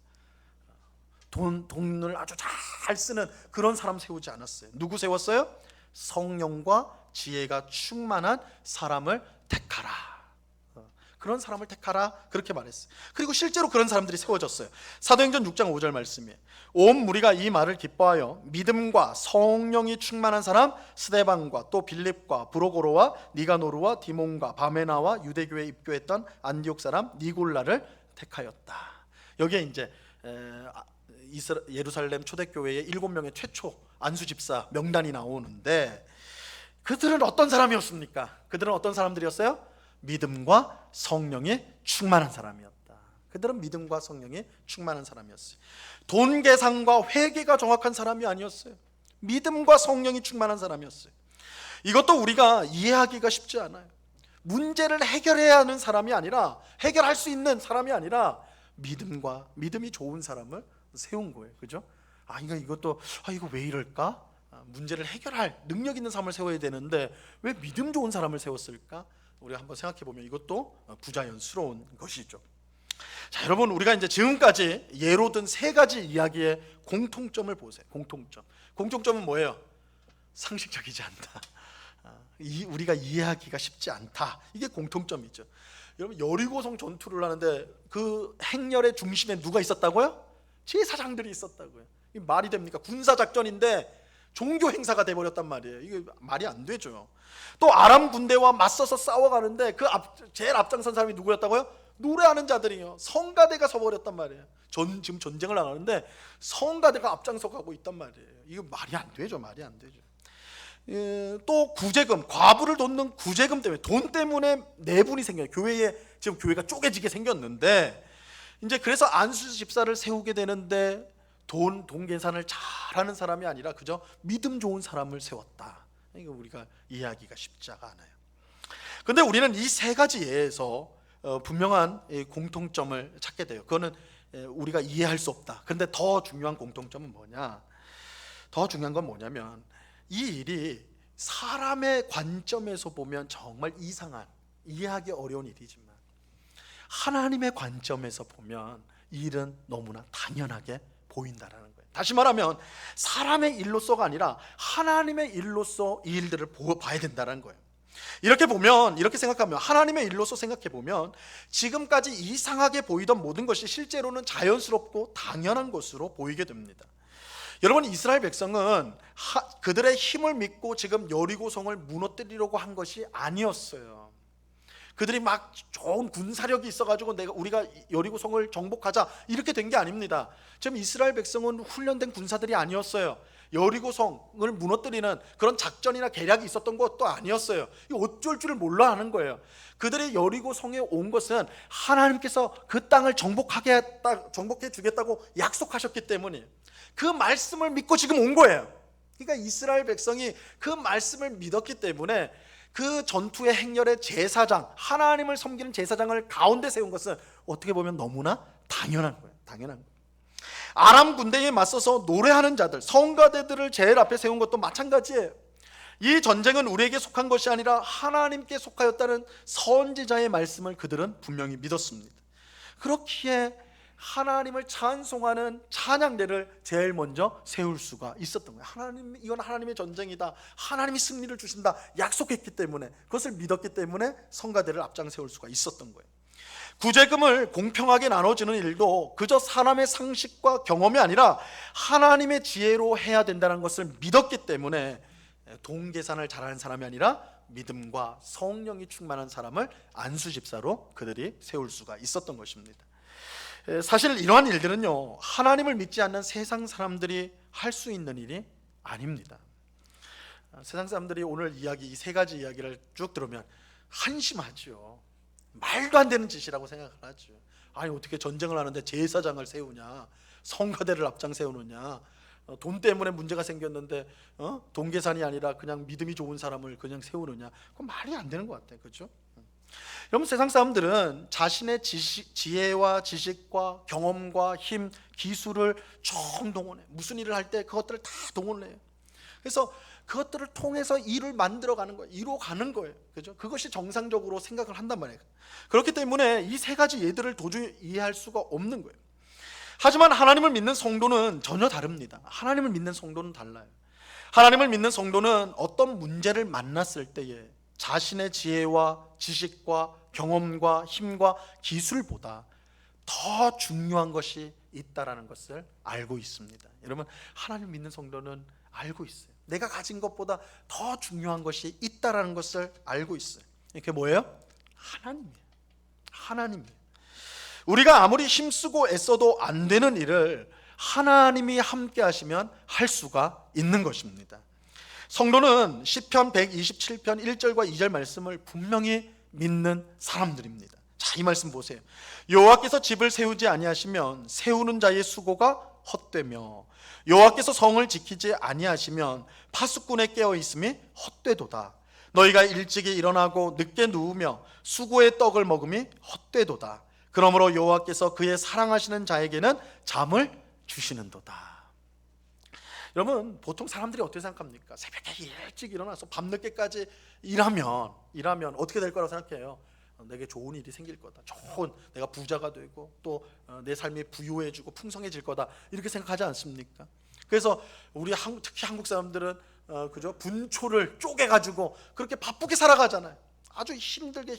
돈을 아주 잘 쓰는 그런 사람 세우지 않았어요. 누구 세웠어요? 성령과 지혜가 충만한 사람을 택하라. 그런 사람을 택하라, 그렇게 말했어요. 그리고 실제로 그런 사람들이 세워졌어요. 사도행전 6장 5절 말씀이에요. 온 무리가 이 말을 기뻐하여 믿음과 성령이 충만한 사람 스데반과 또 빌립과 브로고로와 니가노르와 디몬과 바메나와 유대교에 입교했던 안디옥 사람 니골라를 택하였다. 여기에 이제 예루살렘 초대교회의 7명의 최초 안수집사 명단이 나오는데, 그들은 어떤 사람이었습니까? 그들은 어떤 사람들이었어요? 믿음과 성령이 충만한 사람이었다. 그들은 믿음과 성령이 충만한 사람이었어요. 돈 계산과 회계가 정확한 사람이 아니었어요. 믿음과 성령이 충만한 사람이었어요. 이것도 우리가 이해하기가 쉽지 않아요. 문제를 해결해야 하는 사람이 아니라, 해결할 수 있는 사람이 아니라 믿음이 좋은 사람을 세운 거예요. 그죠? 이것도 이거 왜 이럴까? 문제를 해결할 능력 있는 사람을 세워야 되는데 왜 믿음 좋은 사람을 세웠을까? 우리가 한번 생각해 보면 이것도 부자연스러운 것이죠. 자, 여러분, 우리가 이제 지금까지 예로 든 3가지 이야기의 공통점을 보세요. 공통점은 뭐예요? 상식적이지 않다. 우리가 이해하기가 쉽지 않다. 이게 공통점이죠. 여러분, 여리고성 전투를 하는데 그 행렬의 중심에 누가 있었다고요? 제사장들이 있었다고요. 이게 말이 됩니까? 군사작전인데 종교 행사가 돼버렸단 말이에요. 이게 말이 안 되죠. 또 아람 군대와 맞서서 싸워가는데 제일 앞장선 사람이 누구였다고요? 노래하는 자들이요. 성가대가 서버렸단 말이에요. 지금 전쟁을 나가는데 성가대가 앞장서 가고 있단 말이에요. 이거 말이 안 되죠. 말이 안 되죠. 또 구제금, 과부를 돕는 구제금 때문에, 돈 때문에 내분이 생겨요. 지금 교회가 쪼개지게 생겼는데, 이제 그래서 안수 집사를 세우게 되는데 돈 계산을 잘하는 사람이 아니라 그저 믿음 좋은 사람을 세웠다. 이거 우리가 이해하기가 쉽지가 않아요. 그런데 우리는 이 3가지 예에서 분명한 공통점을 찾게 돼요. 그거는 우리가 이해할 수 없다. 그런데 더 중요한 공통점은 뭐냐? 더 중요한 건 뭐냐면, 이 일이 사람의 관점에서 보면 정말 이상한, 이해하기 어려운 일이지만 하나님의 관점에서 보면 이 일은 너무나 당연하게 보인다라는 거예요. 다시 말하면 사람의 일로서가 아니라 하나님의 일로서 이 일들을 봐야 된다는 거예요. 이렇게 생각하면, 하나님의 일로서 생각해 보면 지금까지 이상하게 보이던 모든 것이 실제로는 자연스럽고 당연한 것으로 보이게 됩니다. 여러분, 이스라엘 백성은 그들의 힘을 믿고 지금 여리고성을 무너뜨리려고 한 것이 아니었어요. 그들이 막 좋은 군사력이 있어가지고 우리가 여리고성을 정복하자 이렇게 된 게 아닙니다. 지금 이스라엘 백성은 훈련된 군사들이 아니었어요. 여리고성을 무너뜨리는 그런 작전이나 계략이 있었던 것도 아니었어요. 어쩔 줄을 몰라 하는 거예요. 그들이 여리고성에 온 것은 하나님께서 그 땅을 정복해 주겠다고 약속하셨기 때문에 그 말씀을 믿고 지금 온 거예요. 그러니까 이스라엘 백성이 그 말씀을 믿었기 때문에 그 전투의 행렬의 제사장, 하나님을 섬기는 제사장을 가운데 세운 것은 어떻게 보면 너무나 당연한 거예요. 당연한 거예요. 아람 군대에 맞서서 노래하는 자들, 성가대들을 제일 앞에 세운 것도 마찬가지예요. 이 전쟁은 우리에게 속한 것이 아니라 하나님께 속하였다는 선지자의 말씀을 그들은 분명히 믿었습니다. 그렇기에 하나님을 찬송하는 찬양대를 제일 먼저 세울 수가 있었던 거예요. 하나님, 이건 하나님의 전쟁이다, 하나님이 승리를 주신다 약속했기 때문에, 그것을 믿었기 때문에 성가대를 앞장 세울 수가 있었던 거예요. 구제금을 공평하게 나눠주는 일도 그저 사람의 상식과 경험이 아니라 하나님의 지혜로 해야 된다는 것을 믿었기 때문에 동계산을 잘하는 사람이 아니라 믿음과 성령이 충만한 사람을 안수집사로 그들이 세울 수가 있었던 것입니다. 사실 이러한 일들은요, 하나님을 믿지 않는 세상 사람들이 할 수 있는 일이 아닙니다. 세상 사람들이 오늘 이야기, 이 세 가지 이야기를 쭉 들으면 한심하죠. 말도 안 되는 짓이라고 생각을 하죠. 아니, 어떻게 전쟁을 하는데 제사장을 세우냐, 성가대를 앞장 세우느냐, 돈 때문에 문제가 생겼는데 동계산이 아니라 그냥 믿음이 좋은 사람을 그냥 세우느냐, 그건 말이 안 되는 것 같아요. 그렇죠? 여러분, 세상 사람들은 자신의 지혜와 지식과 경험과 힘, 기술을 총 동원해. 무슨 일을 할 때 그것들을 다 동원해요. 그래서 그것들을 통해서 일을 만들어가는 거예요. 이루어가는 거예요. 그죠? 그것이 정상적으로 생각을 한단 말이에요. 그렇기 때문에 이 세 가지 예들을 도저히 이해할 수가 없는 거예요. 하지만 하나님을 믿는 성도는 전혀 다릅니다. 하나님을 믿는 성도는 달라요. 하나님을 믿는 성도는 어떤 문제를 만났을 때에 자신의 지혜와 지식과 경험과 힘과 기술보다 더 중요한 것이 있다라는 것을 알고 있습니다. 여러분, 하나님 믿는 성도는 알고 있어요. 내가 가진 것보다 더 중요한 것이 있다라는 것을 알고 있어요. 그게 뭐예요? 하나님이에요. 하나님이에요. 우리가 아무리 힘쓰고 애써도 안 되는 일을 하나님이 함께 하시면 할 수가 있는 것입니다. 성도는 시편 127편 1절과 2절 말씀을 분명히 믿는 사람들입니다. 자, 이 말씀 보세요. 여호와께서 집을 세우지 아니하시면 세우는 자의 수고가 헛되며 여호와께서 성을 지키지 아니하시면 파수꾼의 깨어 있음이 헛되도다. 너희가 일찍이 일어나고 늦게 누우며 수고의 떡을 먹음이 헛되도다. 그러므로 여호와께서 그의 사랑하시는 자에게는 잠을 주시는도다. 여러분, 보통 사람들이 어떻게 생각합니까? 새벽에 일찍 일어나서 밤늦게까지 일하면 어떻게 될 거라고 생각해요? 내게 좋은 일이 생길 거다. 내가 부자가 되고 또 내 삶이 부유해지고 풍성해질 거다. 이렇게 생각하지 않습니까? 그래서 우리 특히 한국 사람들은 그죠? 분초를 쪼개가지고 그렇게 바쁘게 살아가잖아요. 아주 힘들게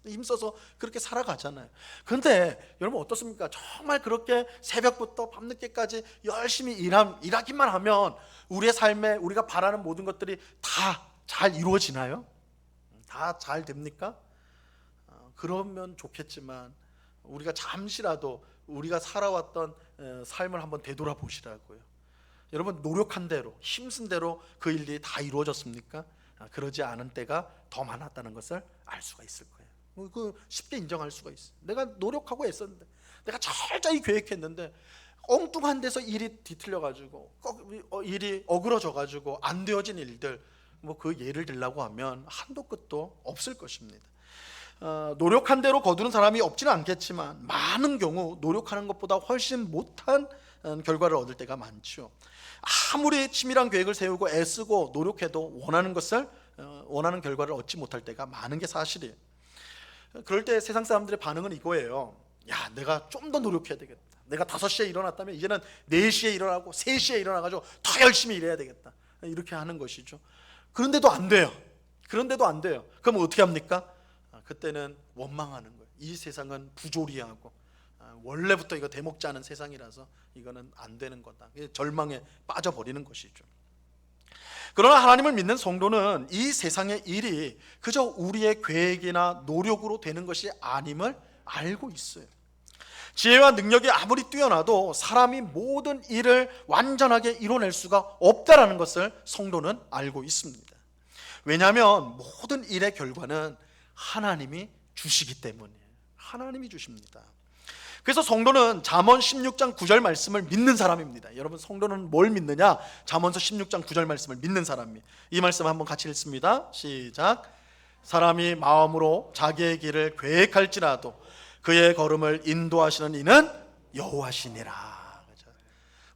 힘써서 그렇게 살아가잖아요. 그런데 여러분 어떻습니까? 정말 그렇게 새벽부터 밤늦게까지 열심히 일하기만 하면 우리의 삶에 우리가 바라는 모든 것들이 다 잘 이루어지나요? 다 잘 됩니까? 그러면 좋겠지만 우리가 잠시라도 우리가 살아왔던 삶을 한번 되돌아보시라고요. 여러분, 노력한 대로 힘쓴 대로 그 일이 다 이루어졌습니까? 그러지 않은 때가 더 많았다는 것을 알 수가 있을 거예요. 그 쉽게 인정할 수가 있어요. 내가 노력하고 애썼는데, 내가 철저히 계획했는데 엉뚱한 데서 일이 뒤틀려가지고 일이 어그러져가지고 안 되어진 일들, 그 예를 들라고 하면 한도 끝도 없을 것입니다. 노력한 대로 거두는 사람이 없지는 않겠지만 많은 경우 노력하는 것보다 훨씬 못한 결과를 얻을 때가 많죠. 아무리 치밀한 계획을 세우고 애쓰고 노력해도 원하는 결과를 얻지 못할 때가 많은 게 사실이에요. 그럴 때 세상 사람들의 반응은 이거예요. 야, 내가 좀 더 노력해야 되겠다. 내가 5시에 일어났다면 이제는 4시에 일어나고 3시에 일어나가지고 더 열심히 일해야 되겠다. 이렇게 하는 것이죠. 그런데도 안 돼요. 그럼 어떻게 합니까? 그때는 원망하는 거예요. 이 세상은 부조리하고 원래부터 이거 대먹지 않은 세상이라서 이거는 안 되는 거다. 절망에 빠져버리는 것이죠. 그러나 하나님을 믿는 성도는 이 세상의 일이 그저 우리의 계획이나 노력으로 되는 것이 아님을 알고 있어요. 지혜와 능력이 아무리 뛰어나도 사람이 모든 일을 완전하게 이뤄낼 수가 없다라는 것을 성도는 알고 있습니다. 왜냐하면 모든 일의 결과는 하나님이 주시기 때문이에요. 하나님이 주십니다. 그래서 성도는 잠언 16장 9절 말씀을 믿는 사람입니다. 여러분, 성도는 뭘 믿느냐? 잠언서 16장 9절 말씀을 믿는 사람이에요. 이 말씀 한번 같이 읽습니다. 시작. 사람이 마음으로 자기의 길을 계획할지라도 그의 걸음을 인도하시는 이는 여호와시니라.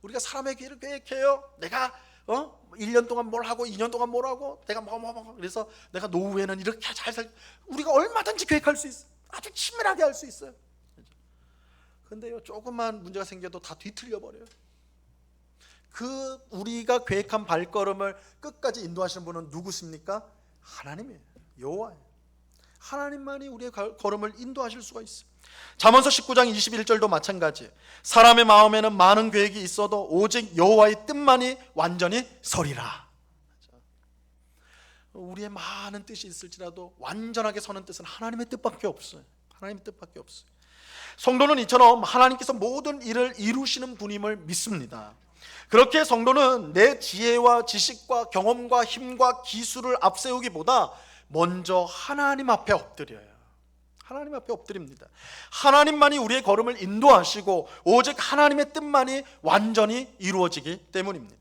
우리가 사람의 길을 계획해요. 내가 1년 동안 뭘 하고 2년 동안 뭘 하고 내가 그래서 내가 노후에는 이렇게 잘 우리가 얼마든지 계획할 수 있어요. 아주 치밀하게 할 수 있어요. 근데요, 조금만 문제가 생겨도 다 뒤틀려 버려요. 그 우리가 계획한 발걸음을 끝까지 인도하시는 분은 누구십니까? 하나님이에요. 여호와예요. 하나님만이 우리의 걸음을 인도하실 수가 있어요. 잠언서 19장 21절도 마찬가지예요. 사람의 마음에는 많은 계획이 있어도 오직 여호와의 뜻만이 완전히 서리라. 우리의 많은 뜻이 있을지라도 완전하게 서는 뜻은 하나님의 뜻밖에 없어요. 하나님의 뜻밖에 없어요. 성도는 이처럼 하나님께서 모든 일을 이루시는 분임을 믿습니다. 그렇게 성도는 내 지혜와 지식과 경험과 힘과 기술을 앞세우기보다 먼저 하나님 앞에 엎드려요. 하나님 앞에 엎드립니다. 하나님만이 우리의 걸음을 인도하시고 오직 하나님의 뜻만이 완전히 이루어지기 때문입니다.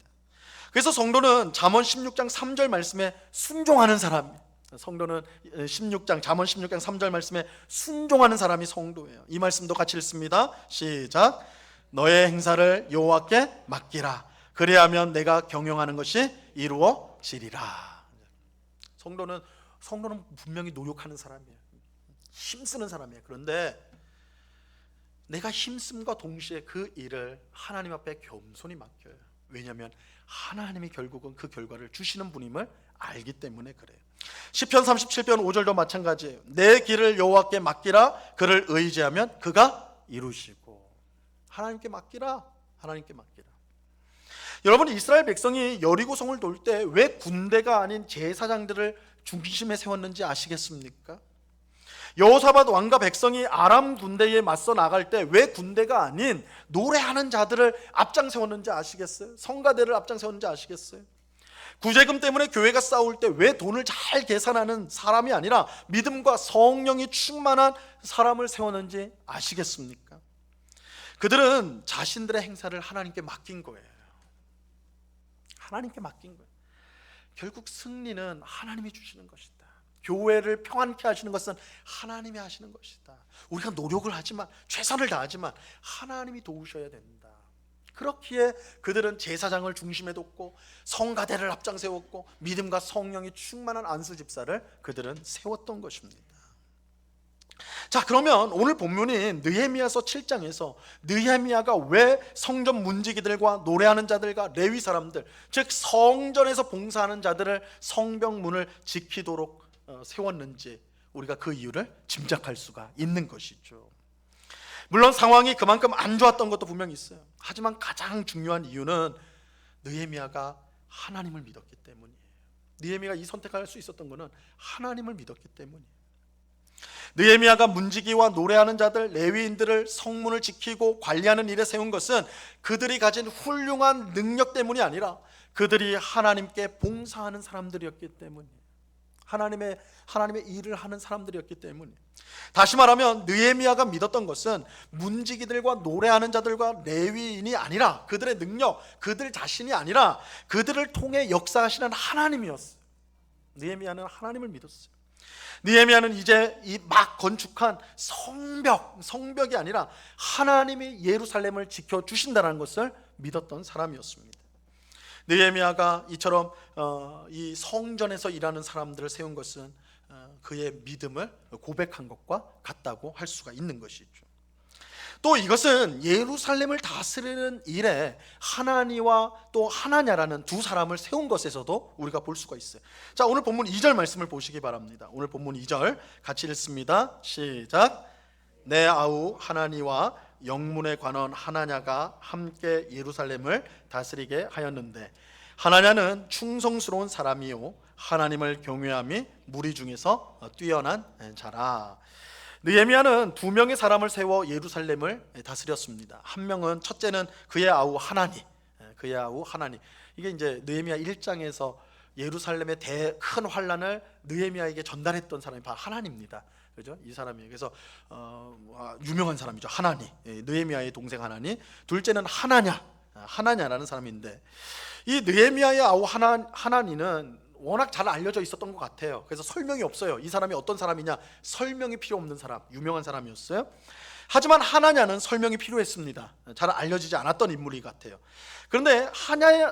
그래서 성도는 잠언 16장 3절 말씀에 순종하는 사람이에요. 성도는 잠언 16장 3절 말씀에 순종하는 사람이 성도예요. 이 말씀도 같이 읽습니다. 시작. 너의 행사를 여호와께 맡기라. 그래야면 내가 경영하는 것이 이루어지리라. 성도는 분명히 노력하는 사람이에요. 힘쓰는 사람이에요. 그런데 내가 힘씀과 동시에 그 일을 하나님 앞에 겸손히 맡겨요. 왜냐하면 하나님이 결국은 그 결과를 주시는 분임을 알기 때문에 그래요. 시편 37편 5절도 마찬가지예요. 내 길을 여호와께 맡기라. 그를 의지하면 그가 이루시고. 하나님께 맡기라. 하나님께 맡기라. 여러분, 이스라엘 백성이 여리고성을 돌 때 왜 군대가 아닌 제사장들을 중심에 세웠는지 아시겠습니까? 여호사밧 왕과 백성이 아람 군대에 맞서 나갈 때 왜 군대가 아닌 노래하는 자들을 앞장 세웠는지 아시겠어요? 성가대를 앞장 세웠는지 아시겠어요? 구제금 때문에 교회가 싸울 때 왜 돈을 잘 계산하는 사람이 아니라 믿음과 성령이 충만한 사람을 세웠는지 아시겠습니까? 그들은 자신들의 행사를 하나님께 맡긴 거예요. 하나님께 맡긴 거예요. 결국 승리는 하나님이 주시는 것이다. 교회를 평안케 하시는 것은 하나님이 하시는 것이다. 우리가 노력을 하지만, 최선을 다하지만 하나님이 도우셔야 된다. 그렇기에 그들은 제사장을 중심에 뒀고 성가대를 앞장 세웠고 믿음과 성령이 충만한 안수 집사를 그들은 세웠던 것입니다. 자, 그러면 오늘 본문인 느헤미야서 7장에서 느헤미야가 왜 성전 문지기들과 노래하는 자들과 레위 사람들, 즉 성전에서 봉사하는 자들을 성벽문을 지키도록 세웠는지 우리가 그 이유를 짐작할 수가 있는 것이죠. 물론 상황이 그만큼 안 좋았던 것도 분명히 있어요. 하지만 가장 중요한 이유는 느헤미야가 하나님을 믿었기 때문이에요. 느헤미야가 이 선택할 수 있었던 것은 하나님을 믿었기 때문이에요. 느헤미야가 문지기와 노래하는 자들, 레위인들을 성문을 지키고 관리하는 일에 세운 것은 그들이 가진 훌륭한 능력 때문이 아니라 그들이 하나님께 봉사하는 사람들이었기 때문이에요. 하나님의 일을 하는 사람들이었기 때문이에요. 다시 말하면 느헤미야가 믿었던 것은 문지기들과 노래하는 자들과 레위인이 아니라 그들의 능력, 그들 자신이 아니라 그들을 통해 역사하시는 하나님이었어요. 느헤미야는 하나님을 믿었어요. 느헤미야는 이제 이 막 건축한 성벽이 아니라 하나님이 예루살렘을 지켜주신다는 것을 믿었던 사람이었습니다. 느헤미야가 이처럼 이 성전에서 일하는 사람들을 세운 것은 그의 믿음을 고백한 것과 같다고 할 수가 있는 것이죠. 또 이것은 예루살렘을 다스리는 일에 하나니와 또 하나냐라는 두 사람을 세운 것에서도 우리가 볼 수가 있어요. 자, 오늘 본문 2절 말씀을 보시기 바랍니다. 오늘 본문 2절 같이 읽습니다. 시작. 내 아우 하나니와 영문의 관원 하나냐가 함께 예루살렘을 다스리게 하였는데 하나냐는 충성스러운 사람이요 하나님을 경외함이 무리 중에서 뛰어난 자라. 느헤미야는 두 명의 사람을 세워 예루살렘을 다스렸습니다. 한 명은 첫째는 그의 아우 하나니, 이게 이제 느헤미야 1장에서 예루살렘의 큰 환란을 느헤미야에게 전달했던 사람이 바로 하나니입니다. 그죠? 이 사람이에요. 그래서 유명한 사람이죠. 하나니, 느헤미야의 동생 하나니. 둘째는 하나냐라는 사람인데 이 느헤미야의 아우 하나니는 워낙 잘 알려져 있었던 것 같아요. 그래서 설명이 없어요. 이 사람이 어떤 사람이냐, 설명이 필요 없는 사람, 유명한 사람이었어요. 하지만 하나냐는 설명이 필요했습니다. 잘 알려지지 않았던 인물이 같아요. 그런데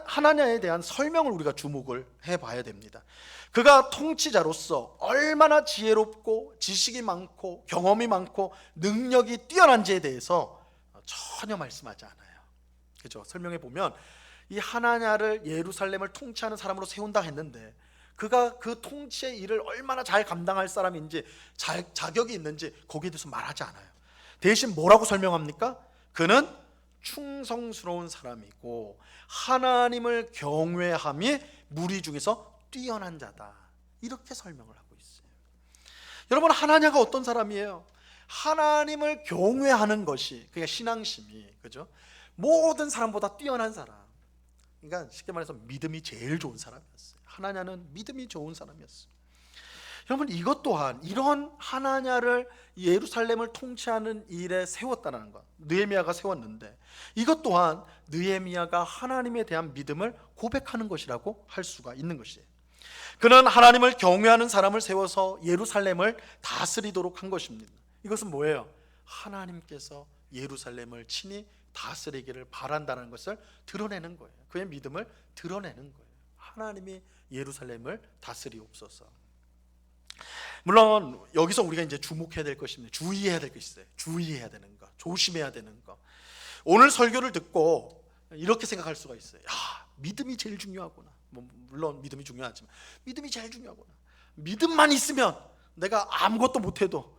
하나냐에 대한 설명을 우리가 주목을 해봐야 됩니다. 그가 통치자로서 얼마나 지혜롭고 지식이 많고 경험이 많고 능력이 뛰어난지에 대해서 전혀 말씀하지 않아요. 그죠? 설명해 보면 이 하나냐를 예루살렘을 통치하는 사람으로 세운다 했는데 그가 그 통치의 일을 얼마나 잘 감당할 사람인지 자격이 있는지 거기에 대해서 말하지 않아요. 대신 뭐라고 설명합니까? 그는 충성스러운 사람이고 하나님을 경외함이 무리 중에서 뛰어난 자다. 이렇게 설명을 하고 있어요. 여러분, 하나냐가 어떤 사람이에요? 하나님을 경외하는 것이, 그러니까 신앙심이, 그죠? 모든 사람보다 뛰어난 사람. 그러니까 쉽게 말해서 믿음이 제일 좋은 사람이었어요. 하나냐는 믿음이 좋은 사람이었어요. 여러분, 이것 또한 이런 하나냐를 예루살렘을 통치하는 일에 세웠다는 것, 느헤미야가 세웠는데 이것 또한 느헤미야가 하나님에 대한 믿음을 고백하는 것이라고 할 수가 있는 것이에요. 그는 하나님을 경외하는 사람을 세워서 예루살렘을 다스리도록 한 것입니다. 이것은 뭐예요? 하나님께서 예루살렘을 친히 다스리기를 바란다는 것을 드러내는 거예요. 그의 믿음을 드러내는 거예요. 하나님이 예루살렘을 다스리옵소서. 물론 여기서 우리가 이제 주목해야 될 것입니다. 주의해야 될 것이 있어요. 주의해야 되는 것, 조심해야 되는 것. 오늘 설교를 듣고 이렇게 생각할 수가 있어요. 믿음이 제일 중요하구나. 물론 믿음이 중요하지만 믿음이 제일 중요하구나. 믿음만 있으면 내가 아무것도 못해도,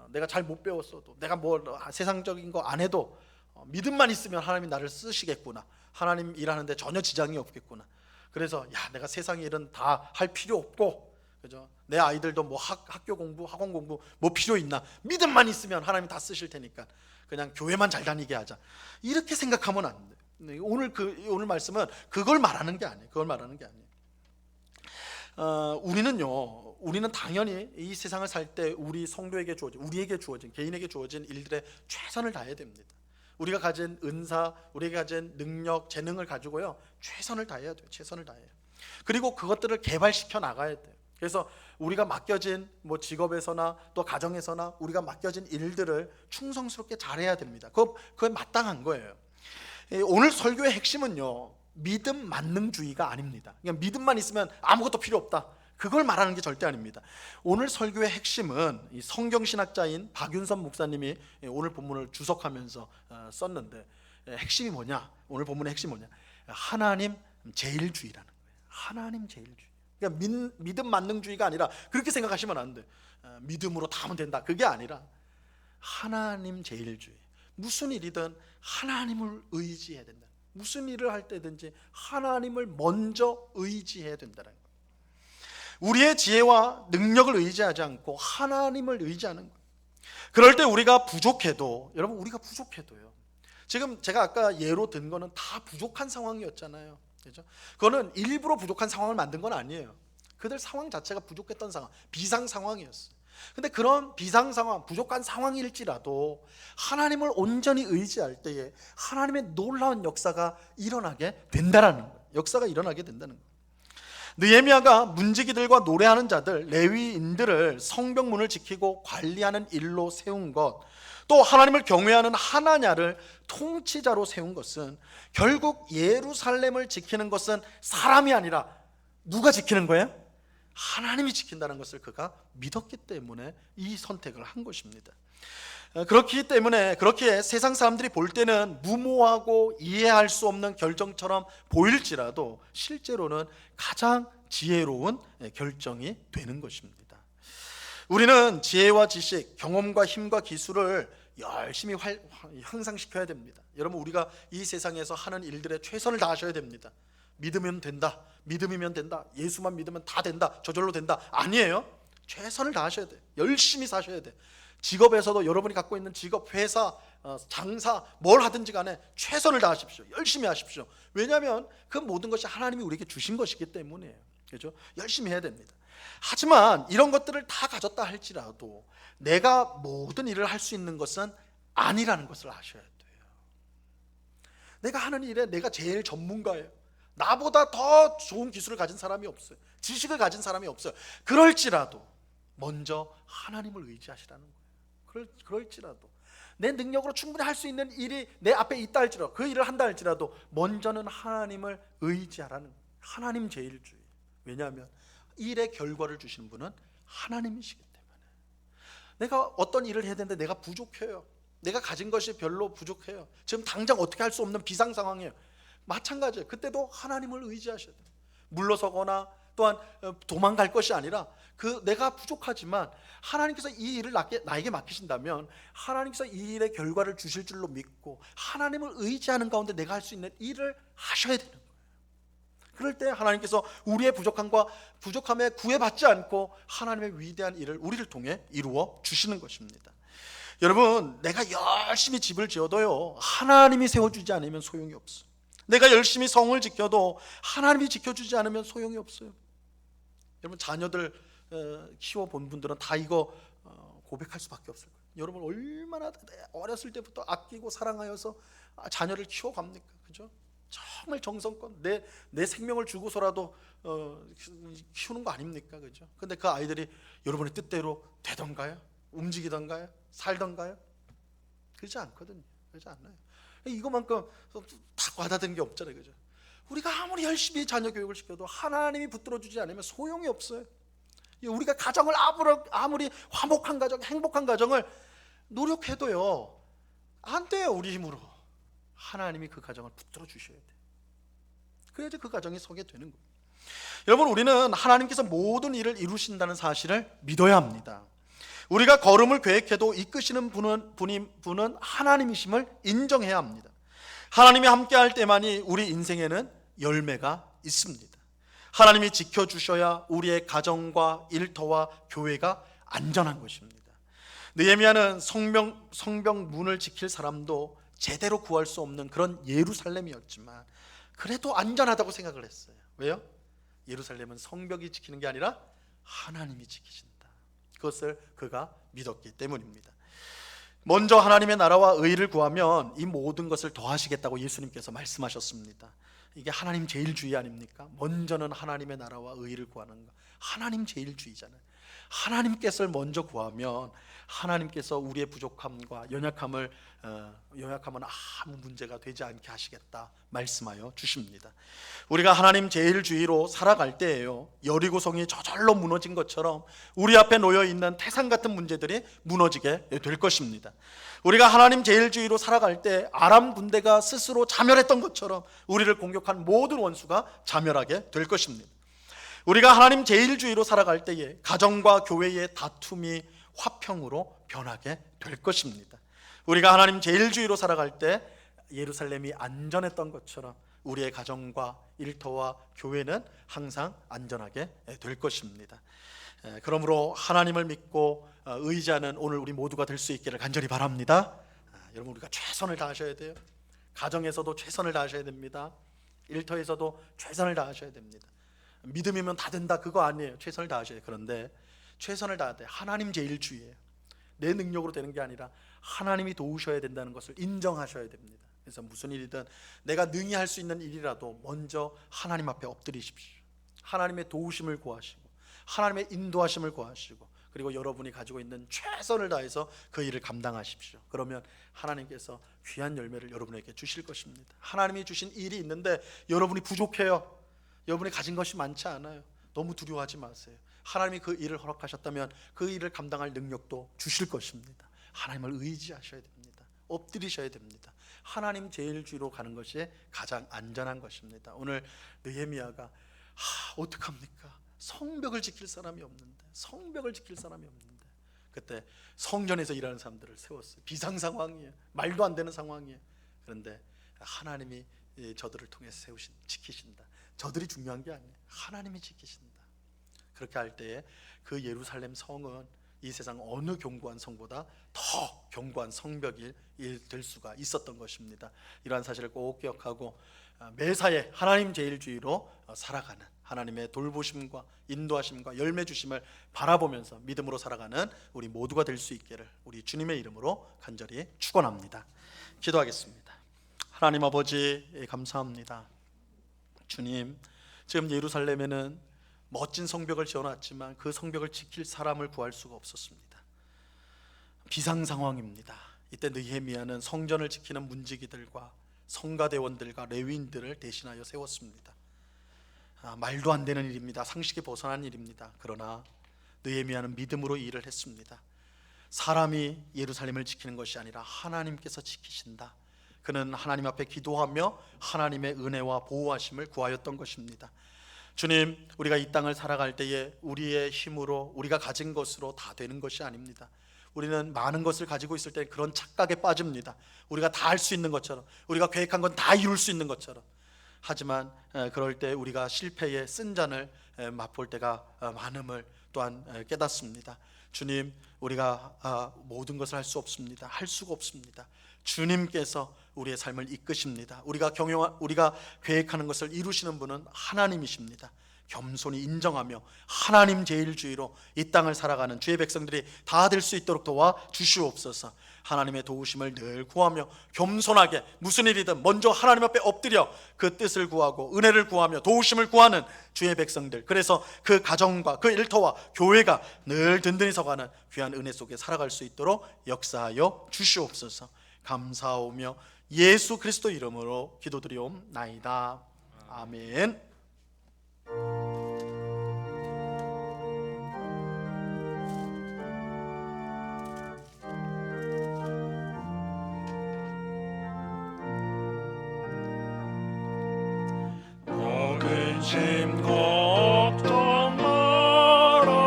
내가 잘 못 배웠어도, 내가 뭐 세상적인 거 안 해도 믿음만 있으면 하나님이 나를 쓰시겠구나. 하나님 일하는데 전혀 지장이 없겠구나. 그래서 내가 세상 일은 다 할 필요 없고, 그죠? 내 아이들도 뭐 학교 공부, 학원 공부 뭐 필요 있나? 믿음만 있으면 하나님이 다 쓰실 테니까 그냥 교회만 잘 다니게 하자. 이렇게 생각하면 안 돼요. 오늘 말씀은 그걸 말하는 게 아니에요. 우리는 당연히 이 세상을 살 때 우리에게 주어진 개인에게 주어진 일들에 최선을 다해야 됩니다. 우리가 가진 은사, 우리가 가진 능력, 재능을 가지고요 최선을 다해야 돼요. 그리고 그것들을 개발시켜 나가야 돼요. 그래서 우리가 맡겨진 직업에서나 또 가정에서나 우리가 맡겨진 일들을 충성스럽게 잘해야 됩니다. 그건 마땅한 거예요. 오늘 설교의 핵심은요, 믿음 만능주의가 아닙니다. 그냥 믿음만 있으면 아무것도 필요 없다, 그걸 말하는 게 절대 아닙니다. 오늘 설교의 핵심은 이 성경신학자인 박윤선 목사님이 오늘 본문을 주석하면서 썼는데, 핵심이 뭐냐? 오늘 본문의 핵심이 뭐냐? 하나님 제일주의라는 거예요. 하나님 제일주의. 그러니까 믿음 만능주의가 아니라 그렇게 생각하시면 안 돼. 믿음으로 다 하면 된다, 그게 아니라 하나님 제일주의. 무슨 일이든 하나님을 의지해야 된다. 무슨 일을 할 때든지 하나님을 먼저 의지해야 된다는 거예요. 우리의 지혜와 능력을 의지하지 않고 하나님을 의지하는 거예요. 그럴 때 우리가 부족해도, 여러분, 우리가 부족해도요, 지금 제가 아까 예로 든 거는 다 부족한 상황이었잖아요. 그렇죠? 그거는 일부러 부족한 상황을 만든 건 아니에요. 그들 상황 자체가 부족했던 상황, 비상 상황이었어요. 근데 그런 비상 상황, 부족한 상황일지라도 하나님을 온전히 의지할 때에 하나님의 놀라운 역사가 일어나게 된다는 거예요. 느헤미야가 문지기들과 노래하는 자들, 레위인들을 성벽문을 지키고 관리하는 일로 세운 것, 또 하나님을 경외하는 하나냐를 통치자로 세운 것은, 결국 예루살렘을 지키는 것은 사람이 아니라 누가 지키는 거예요? 하나님이 지킨다는 것을 그가 믿었기 때문에 이 선택을 한 것입니다. 그렇기 때문에 그렇게 세상 사람들이 볼 때는 무모하고 이해할 수 없는 결정처럼 보일지라도 실제로는 가장 지혜로운 결정이 되는 것입니다. 우리는 지혜와 지식, 경험과 힘과 기술을 열심히 향상시켜야 됩니다. 여러분, 우리가 이 세상에서 하는 일들에 최선을 다하셔야 됩니다. 믿으면 된다, 믿음이면 된다, 예수만 믿으면 다 된다, 저절로 된다, 아니에요. 최선을 다하셔야 돼요. 열심히 사셔야 돼요. 직업에서도 여러분이 갖고 있는 직업, 회사, 장사, 뭘 하든지 간에 최선을 다하십시오. 열심히 하십시오. 왜냐하면 그 모든 것이 하나님이 우리에게 주신 것이기 때문이에요. 그렇죠? 열심히 해야 됩니다. 하지만 이런 것들을 다 가졌다 할지라도 내가 모든 일을 할 수 있는 것은 아니라는 것을 아셔야 돼요. 내가 하는 일에 내가 제일 전문가예요. 나보다 더 좋은 기술을 가진 사람이 없어요. 지식을 가진 사람이 없어요. 그럴지라도 먼저 하나님을 의지하시라는 거예요. 그럴지라도 내 능력으로 충분히 할 수 있는 일이 내 앞에 있다 할지라도, 그 일을 한다 할지라도 먼저는 하나님을 의지하라는 거예요. 하나님 제일주의. 왜냐하면 일의 결과를 주시는 분은 하나님이시기 때문에. 내가 어떤 일을 해야 되는데 내가 부족해요. 내가 가진 것이 별로 부족해요. 지금 당장 어떻게 할 수 없는 비상 상황이에요. 마찬가지예요. 그때도 하나님을 의지하셔야 돼요. 물러서거나 또한 도망갈 것이 아니라 내가 부족하지만 하나님께서 이 일을 나에게 맡기신다면 하나님께서 이 일의 결과를 주실 줄로 믿고 하나님을 의지하는 가운데 내가 할 수 있는 일을 하셔야 되는 거예요. 그럴 때 하나님께서 우리의 부족함에 구애받지 않고 하나님의 위대한 일을 우리를 통해 이루어 주시는 것입니다. 여러분, 내가 열심히 집을 지어도요, 하나님이 세워주지 않으면 소용이 없어요. 내가 열심히 성을 지켜도 하나님이 지켜주지 않으면 소용이 없어요. 여러분, 자녀들 키워본 분들은 다 이거 고백할 수밖에 없을 거예요. 여러분, 얼마나 어렸을 때부터 아끼고 사랑하여서 자녀를 키워갑니까? 그죠? 정말 정성껏 내 생명을 주고서라도 키우는 거 아닙니까? 그죠? 근데 그 아이들이 여러분의 뜻대로 되던가요? 움직이던가요? 살던가요? 그러지 않거든요. 그러지 않아요. 이거만큼 다 와닿는 게 없잖아요. 그죠? 우리가 아무리 열심히 자녀 교육을 시켜도 하나님이 붙들어 주지 않으면 소용이 없어요. 우리가 가정을 아무리 화목한 가정, 행복한 가정을 노력해도요, 안 돼요. 우리 힘으로. 하나님이 그 가정을 붙들어 주셔야 돼요. 그래야지 그 가정이 서게 되는 거예요. 여러분, 우리는 하나님께서 모든 일을 이루신다는 사실을 믿어야 합니다. 우리가 걸음을 계획해도 이끄시는 분은 하나님이심을 인정해야 합니다. 하나님이 함께할 때만이 우리 인생에는 열매가 있습니다. 하나님이 지켜주셔야 우리의 가정과 일터와 교회가 안전한 것입니다. 느헤미야는 성벽 문을 지킬 사람도 제대로 구할 수 없는 그런 예루살렘이었지만 그래도 안전하다고 생각을 했어요. 왜요? 예루살렘은 성벽이 지키는 게 아니라 하나님이 지키신다. 그것을 그가 믿었기 때문입니다. 먼저 하나님의 나라와 의를 구하면 이 모든 것을 더하시겠다고 예수님께서 말씀하셨습니다. 이게 하나님 제일주의 아닙니까? 먼저는 하나님의 나라와 의를 구하는 거. 하나님 제일주의잖아요. 하나님께서 먼저 구하면 하나님께서 우리의 부족함과 연약함은 아무 문제가 되지 않게 하시겠다 말씀하여 주십니다. 우리가 하나님 제일주의로 살아갈 때에요, 여리고성이 저절로 무너진 것처럼 우리 앞에 놓여있는 태산 같은 문제들이 무너지게 될 것입니다. 우리가 하나님 제일주의로 살아갈 때 아람 군대가 스스로 자멸했던 것처럼 우리를 공격한 모든 원수가 자멸하게 될 것입니다. 우리가 하나님 제일주의로 살아갈 때에 가정과 교회의 다툼이 화평으로 변하게 될 것입니다. 우리가 하나님 제일주의로 살아갈 때 예루살렘이 안전했던 것처럼 우리의 가정과 일터와 교회는 항상 안전하게 될 것입니다. 그러므로 하나님을 믿고 의지하는 오늘 우리 모두가 될 수 있기를 간절히 바랍니다. 여러분, 우리가 최선을 다하셔야 돼요. 가정에서도 최선을 다하셔야 됩니다. 일터에서도 최선을 다하셔야 됩니다. 믿음이면 다 된다 그거 아니에요. 최선을 다하셔야 돼요. 그런데 최선을 다할 때 하나님 제일주의예요. 내 능력으로 되는 게 아니라 하나님이 도우셔야 된다는 것을 인정하셔야 됩니다. 그래서 무슨 일이든 내가 능히 할 수 있는 일이라도 먼저 하나님 앞에 엎드리십시오. 하나님의 도우심을 구하시고 하나님의 인도하심을 구하시고 그리고 여러분이 가지고 있는 최선을 다해서 그 일을 감당하십시오. 그러면 하나님께서 귀한 열매를 여러분에게 주실 것입니다. 하나님이 주신 일이 있는데 여러분이 부족해요. 여러분이 가진 것이 많지 않아요. 너무 두려워하지 마세요. 하나님이 그 일을 허락하셨다면 그 일을 감당할 능력도 주실 것입니다. 하나님을 의지하셔야 됩니다. 엎드리셔야 됩니다. 하나님 제일주의로 가는 것이 가장 안전한 것입니다. 오늘 느헤미야가 어떡합니까? 성벽을 지킬 사람이 없는데 그때 성전에서 일하는 사람들을 세웠어요. 비상 상황이에요. 말도 안 되는 상황이에요. 그런데 하나님이 저들을 통해서 지키신다. 저들이 중요한 게 아니에요. 하나님이 지키신다. 그렇게 할 때에 그 예루살렘 성은 이 세상 어느 견고한 성보다 더 견고한 성벽이 될 수가 있었던 것입니다. 이러한 사실을 꼭 기억하고 매사에 하나님 제일주의로 살아가는, 하나님의 돌보심과 인도하심과 열매 주심을 바라보면서 믿음으로 살아가는 우리 모두가 될 수 있기를 우리 주님의 이름으로 간절히 축원합니다. 기도하겠습니다. 하나님 아버지, 감사합니다. 주님, 지금 예루살렘에는 멋진 성벽을 지어놨지만 그 성벽을 지킬 사람을 구할 수가 없었습니다. 비상 상황입니다. 이때 느헤미야는 성전을 지키는 문지기들과 성가대원들과 레위인들을 대신하여 세웠습니다. 말도 안 되는 일입니다. 상식에 벗어난 일입니다. 그러나 느헤미야는 믿음으로 일을 했습니다. 사람이 예루살렘을 지키는 것이 아니라 하나님께서 지키신다. 그는 하나님 앞에 기도하며 하나님의 은혜와 보호하심을 구하였던 것입니다. 주님, 우리가 이 땅을 살아갈 때에 우리의 힘으로, 우리가 가진 것으로 다 되는 것이 아닙니다. 우리는 많은 것을 가지고 있을 때 그런 착각에 빠집니다. 우리가 다 할 수 있는 것처럼, 우리가 계획한 건 다 이룰 수 있는 것처럼. 하지만 그럴 때 우리가 실패의 쓴잔을 맛볼 때가 많음을 또한 깨닫습니다. 주님, 우리가 모든 것을 할 수 없습니다. 할 수가 없습니다. 주님께서 우리의 삶을 이끄십니다. 우리가 계획하는 것을 이루시는 분은 하나님이십니다. 겸손히 인정하며 하나님 제일주의로 이 땅을 살아가는 주의 백성들이 다 될 수 있도록 도와 주시옵소서. 하나님의 도우심을 늘 구하며 겸손하게 무슨 일이든 먼저 하나님 앞에 엎드려 그 뜻을 구하고 은혜를 구하며 도우심을 구하는 주의 백성들, 그래서 그 가정과 그 일터와 교회가 늘 든든히 서가는 귀한 은혜 속에 살아갈 수 있도록 역사하여 주시옵소서. 감사하오며 예수 그리스도 이름으로 기도드리옵나이다. 아멘. 근심 걱정 말아라.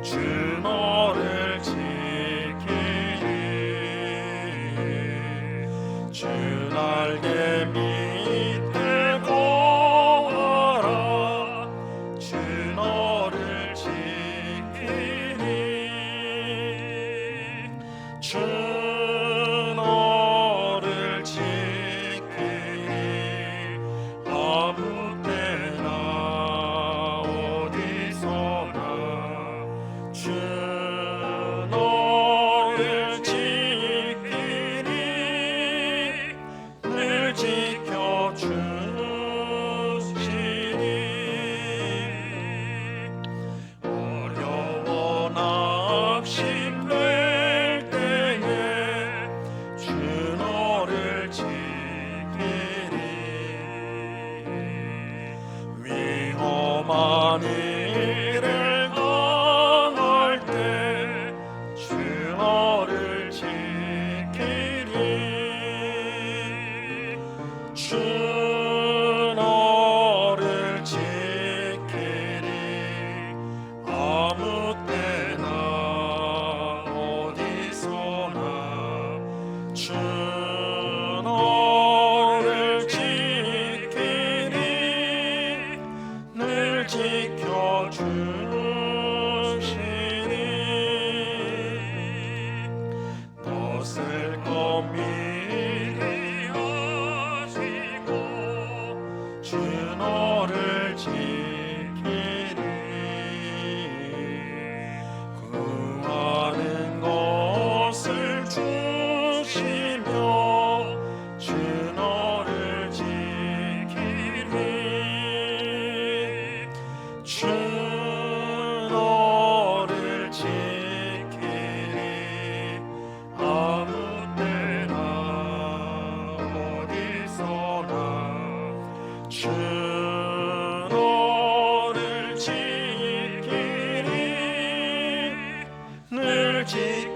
주 너를 지키리. 주 날개 밑에 거하라. 주 너를 지키리. 주 너를 지키리. 아무 때나 어디서나 주 너를 지키리. 늘 지켜주시니. 어려워 낙심될 때에 주 너를 지키리. 위험한 일을 당할 때 주 너를 지키리. 주 너를 지키리. 아무 때나 어디서나 주 너를 지키리. 늘 지켜주시니. 덫을 검미리 하시고 주 너를 지키리. 구하는 것을 주시며 주 너를 지키리. 주 너를 지키리. 아무 때나 어디서나 주 너를 지키리. 늘 지켜주시리.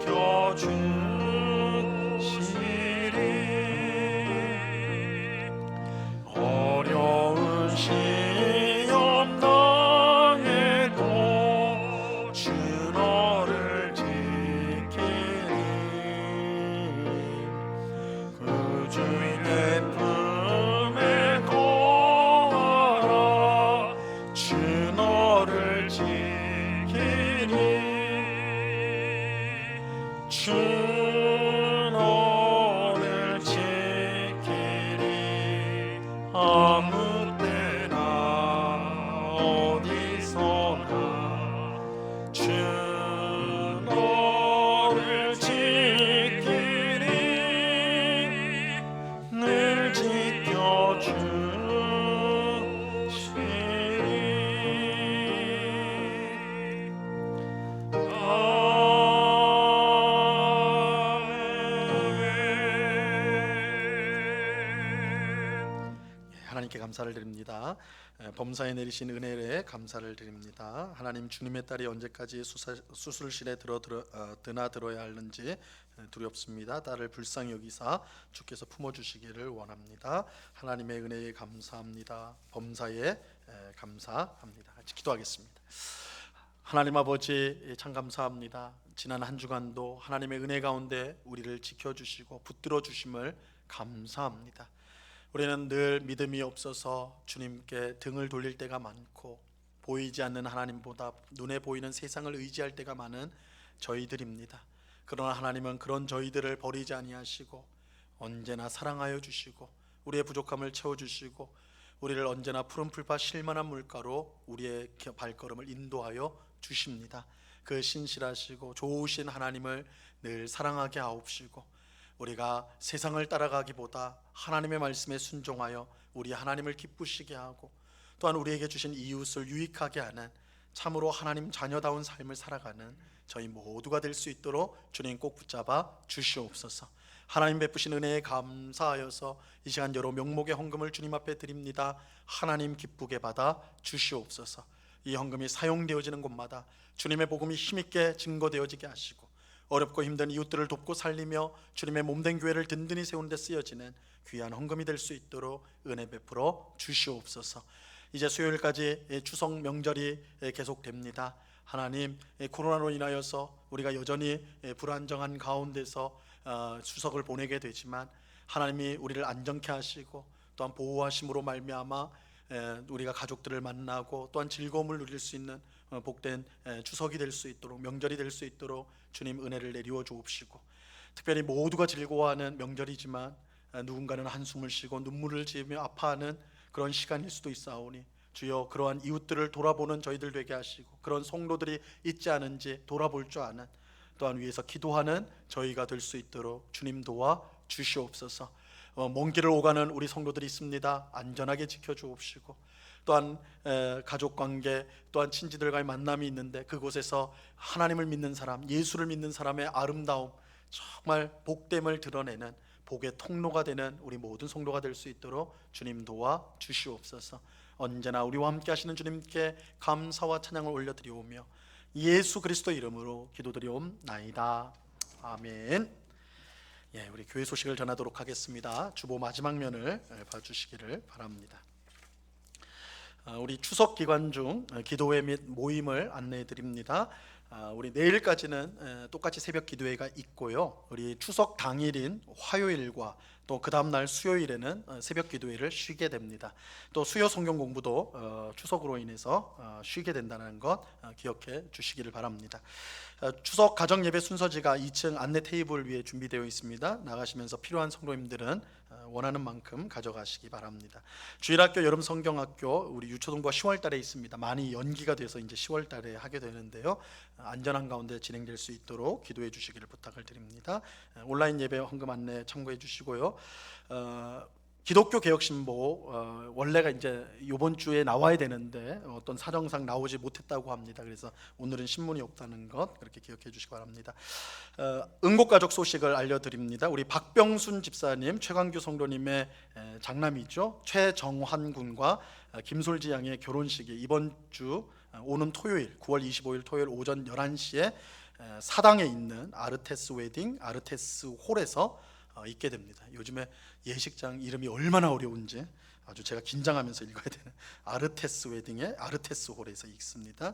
어려운 시험 당해도 주 너를 주 너를 지키리 아무 때나 어디서나 주 너를 지키리 늘 지켜주시리 하나님께 감사를 드립니다. 범사에 내리신 은혜에 감사를 드립니다. 하나님, 주님의 딸이 언제까지 수술실에 드나들어야 하는지 두렵습니다. 딸을 불쌍히 여기사 주께서 품어주시기를 원합니다. 하나님의 은혜에 감사합니다. 범사에 감사합니다. 같이 기도하겠습니다. 하나님 아버지, 참 감사합니다. 지난 한 주간도 하나님의 은혜 가운데 우리를 지켜주시고 붙들어 주심을 감사합니다. 우리는 늘 믿음이 없어서 주님께 등을 돌릴 때가 많고 보이지 않는 하나님보다 눈에 보이는 세상을 의지할 때가 많은 저희들입니다. 그러나 하나님은 그런 저희들을 버리지 아니하시고 언제나 사랑하여 주시고 우리의 부족함을 채워주시고 우리를 언제나 푸른 풀밭 실만한 물가로 우리의 발걸음을 인도하여 주십니다. 그 신실하시고 좋으신 하나님을 늘 사랑하게 하옵시고 우리가 세상을 따라가기보다 하나님의 말씀에 순종하여 우리 하나님을 기쁘시게 하고 또한 우리에게 주신 이웃을 유익하게 하는 참으로 하나님 자녀다운 삶을 살아가는 저희 모두가 될 수 있도록 주님 꼭 붙잡아 주시옵소서. 하나님 베푸신 은혜에 감사하여서 이 시간 여러 명목의 헌금을 주님 앞에 드립니다. 하나님 기쁘게 받아 주시옵소서. 이 헌금이 사용되어지는 곳마다 주님의 복음이 힘있게 증거되어지게 하시고 어렵고 힘든 이웃들을 돕고 살리며 주님의 몸된 교회를 든든히 세우는 데 쓰여지는 귀한 헌금이 될 수 있도록 은혜 베풀어 주시옵소서. 이제 수요일까지 추석 명절이 계속됩니다. 하나님, 코로나로 인하여서 우리가 여전히 불안정한 가운데서 추석을 보내게 되지만 하나님이 우리를 안정케 하시고 또한 보호하심으로 말미암아 우리가 가족들을 만나고 또한 즐거움을 누릴 수 있는 복된 추석이 될 수 있도록, 명절이 될 수 있도록 주님 은혜를 내리워 주옵시고, 특별히 모두가 즐거워하는 명절이지만 누군가는 한숨을 쉬고 눈물을 지으며 아파하는 그런 시간일 수도 있사오니 주여 그러한 이웃들을 돌아보는 저희들 되게 하시고 그런 성도들이 있지 않은지 돌아볼 줄 아는, 또한 위에서 기도하는 저희가 될 수 있도록 주님 도와 주시옵소서. 먼 길을 오가는 우리 성도들이 있습니다. 안전하게 지켜주옵시고 또한 가족관계 또한 친지들과의 만남이 있는데 그곳에서 하나님을 믿는 사람, 예수를 믿는 사람의 아름다움, 정말 복됨을 드러내는 복의 통로가 되는 우리 모든 성도가 될 수 있도록 주님 도와 주시옵소서. 언제나 우리와 함께 하시는 주님께 감사와 찬양을 올려드리오며 예수 그리스도 이름으로 기도드리옵나이다. 아멘. 우리 교회 소식을 전하도록 하겠습니다. 주보 마지막 면을 봐주시기를 바랍니다. 우리 추석 기간 중 기도회 및 모임을 안내해 드립니다. 우리 내일까지는 똑같이 새벽 기도회가 있고요. 우리 추석 당일인 화요일과 또 그 다음 날 수요일에는 새벽 기도회를 쉬게 됩니다. 또 수요 성경 공부도 추석으로 인해서 쉬게 된다는 것 기억해 주시기를 바랍니다. 추석 가정 예배 순서지가 2층 안내 테이블 위에 준비되어 있습니다. 나가시면서 필요한 성도님들은 원하는 만큼 가져가시기 바랍니다. 주일학교 여름 성경학교 우리 유초동부가 10월 달에 있습니다. 많이 연기가 돼서 이제 10월 달에 하게 되는데요. 안전한 가운데 진행될 수 있도록 기도해 주시기를 부탁을 드립니다. 온라인 예배 헌금 안내 참고해 주시고요. 기독교 개혁신보 원래가 이제 이번 주에 나와야 되는데 어떤 사정상 나오지 못했다고 합니다. 그래서 오늘은 신문이 없다는 것 그렇게 기억해 주시기 바랍니다. 응곡가족 소식을 알려드립니다. 우리 박병순 집사님, 최광규 성도님의 장남이죠. 최정환 군과 김솔지 양의 결혼식이 이번 주 오는 토요일 9월 25일 토요일 오전 11시에 사당에 있는 아르테스 웨딩 아르테스 홀에서 있게 됩니다. 요즘에 예식장 이름이 얼마나 어려운지 아주 제가 긴장하면서 읽어야 되는 아르테스 웨딩의 아르테스 홀에서 있습니다.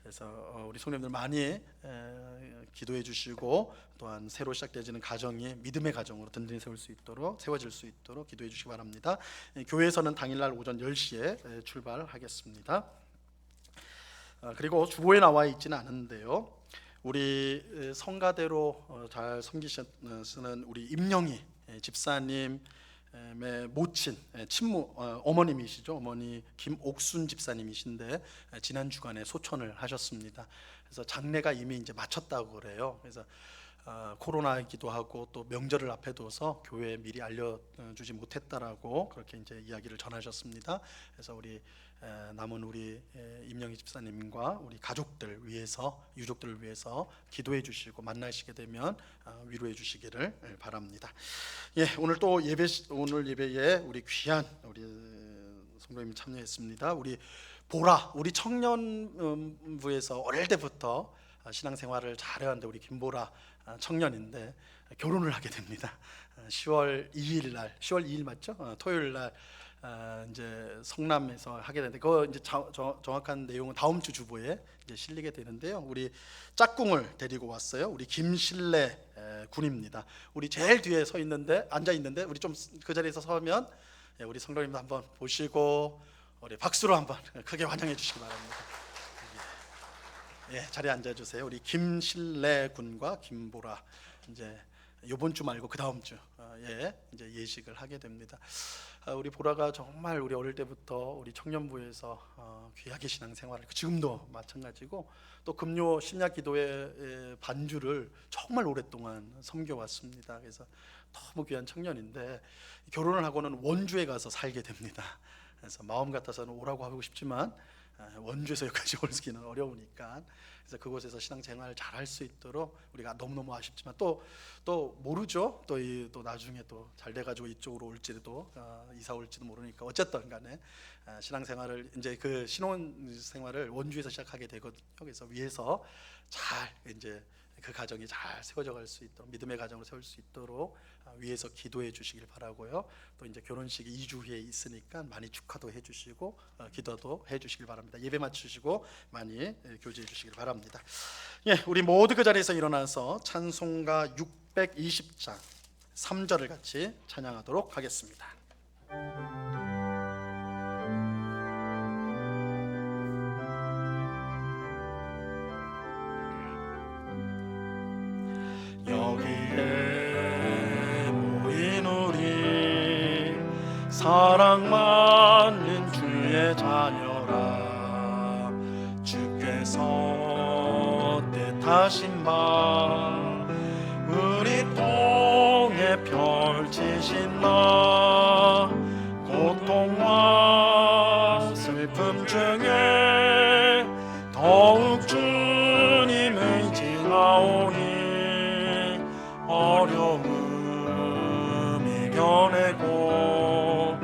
그래서 우리 성도님들 많이 기도해 주시고 또한 새로 시작되어지는 가정이 믿음의 가정으로 든든히 세워질 수 있도록 기도해 주시기 바랍니다. 교회에서는 당일날 오전 10시에 출발하겠습니다. 그리고 주보에 나와 있지는 않은데요. 우리 성가대로 잘 섬기시는 우리 임영희 집사님의 모친 친모 어머님이시죠. 어머니 김옥순 집사님이신데 지난 주간에 소천을 하셨습니다. 그래서 장례가 이미 이제 마쳤다고 그래요. 그래서 코로나이기도 하고 또 명절을 앞에 둬서 교회에 미리 알려주지 못했다라고 그렇게 이제 이야기를 전하셨습니다. 그래서 우리 남은 우리 임영희 집사님과 우리 가족들 위해서, 유족들을 위해서 기도해 주시고 만나시게 되면 위로해 주시기를 바랍니다. 예, 오늘 예배에 우리 귀한 우리 성도님 참여했습니다. 우리 보라, 우리 청년부에서 어릴 때부터 신앙생활을 잘해왔는데 우리 김보라 청년인데 결혼을 하게 됩니다. 10월 2일 맞죠? 토요일 날 이제 성남에서 하게 되는데 그거 이제 정확한 내용은 다음 주 주보에 이제 실리게 되는데요. 우리 짝꿍을 데리고 왔어요. 우리 김실래 군입니다. 우리 제일 뒤에 앉아 있는데 우리 좀 그 자리에서 서면 우리 성도님도 한번 보시고 우리 박수로 한번 크게 환영해 주시기 바랍니다. 예, 자리에 앉아 주세요. 우리 김실래 군과 김보라 이제 이번 주 말고 그 다음 주에 이제 예식을 하게 됩니다. 우리 보라가 정말 우리 어릴 때부터 우리 청년부에서 귀하게 신앙생활을 지금도 마찬가지고 또 금요 심야 기도의 반주를 정말 오랫동안 섬겨왔습니다. 그래서 너무 귀한 청년인데 결혼을 하고는 원주에 가서 살게 됩니다. 그래서 마음 같아서는 오라고 하고 싶지만 원주에서 여기까지 오기는 어려우니까 그래서 그곳에서 신앙생활 잘 할 수 있도록 우리가 너무너무 아쉽지만 또 모르죠. 또 나중에 또 잘 돼가지고 이쪽으로 올지도 이사 올지도 모르니까 어쨌든 간에 신앙생활을 이제 그 신혼생활을 원주에서 시작하게 되거든요. 그래서 위에서 잘 이제 그 가정이 잘 세워져 갈 수 있도록 믿음의 가정을 세울 수 있도록 위에서 기도해 주시길 바라고요. 또 이제 결혼식이 2주 후에 있으니까 많이 축하도 해 주시고 기도도 해 주시길 바랍니다. 예배 마치시고 많이 교제해 주시길 바랍니다. 예, 우리 모두 그 자리에서 일어나서 찬송가 620장 3절을 같이 찬양하도록 하겠습니다. 여기에 모인 우리 사랑 많은 주의 자녀라 주께서 뜻하신 바 우리 통해 펼치신 나 고통과 슬픔 중에 더욱 주님 의지하오니 어려움 이겨내고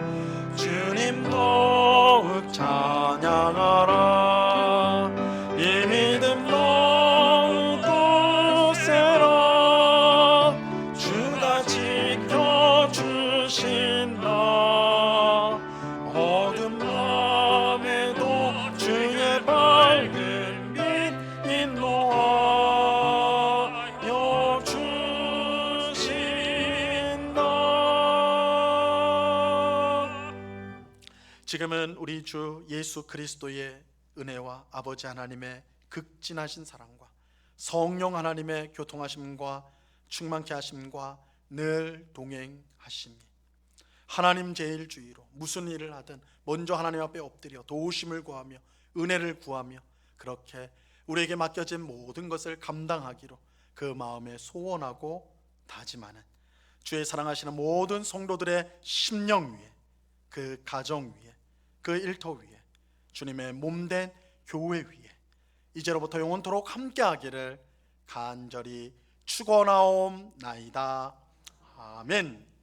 주님 더욱 찬양하라 이 믿음 더욱 굳세라 주가 지켜주신다 어둠 밤에도 주의 밝은 빛 인도하여 지금은 우리 주 예수 그리스도의 은혜와 아버지 하나님의 극진하신 사랑과 성령 하나님의 교통하심과 충만케 하심과 늘 동행하심이 하나님 제일주의로 무슨 일을 하든 먼저 하나님 앞에 엎드려 도우심을 구하며 은혜를 구하며 그렇게 우리에게 맡겨진 모든 것을 감당하기로 그 마음에 소원하고 다짐하는 주의 사랑하시는 모든 성도들의 심령 위에 그 가정 위에 그 일터 위에 주님의 몸된 교회 위에 이제로부터 영원토록 함께하기를 간절히 축원하옵나이다. 아멘.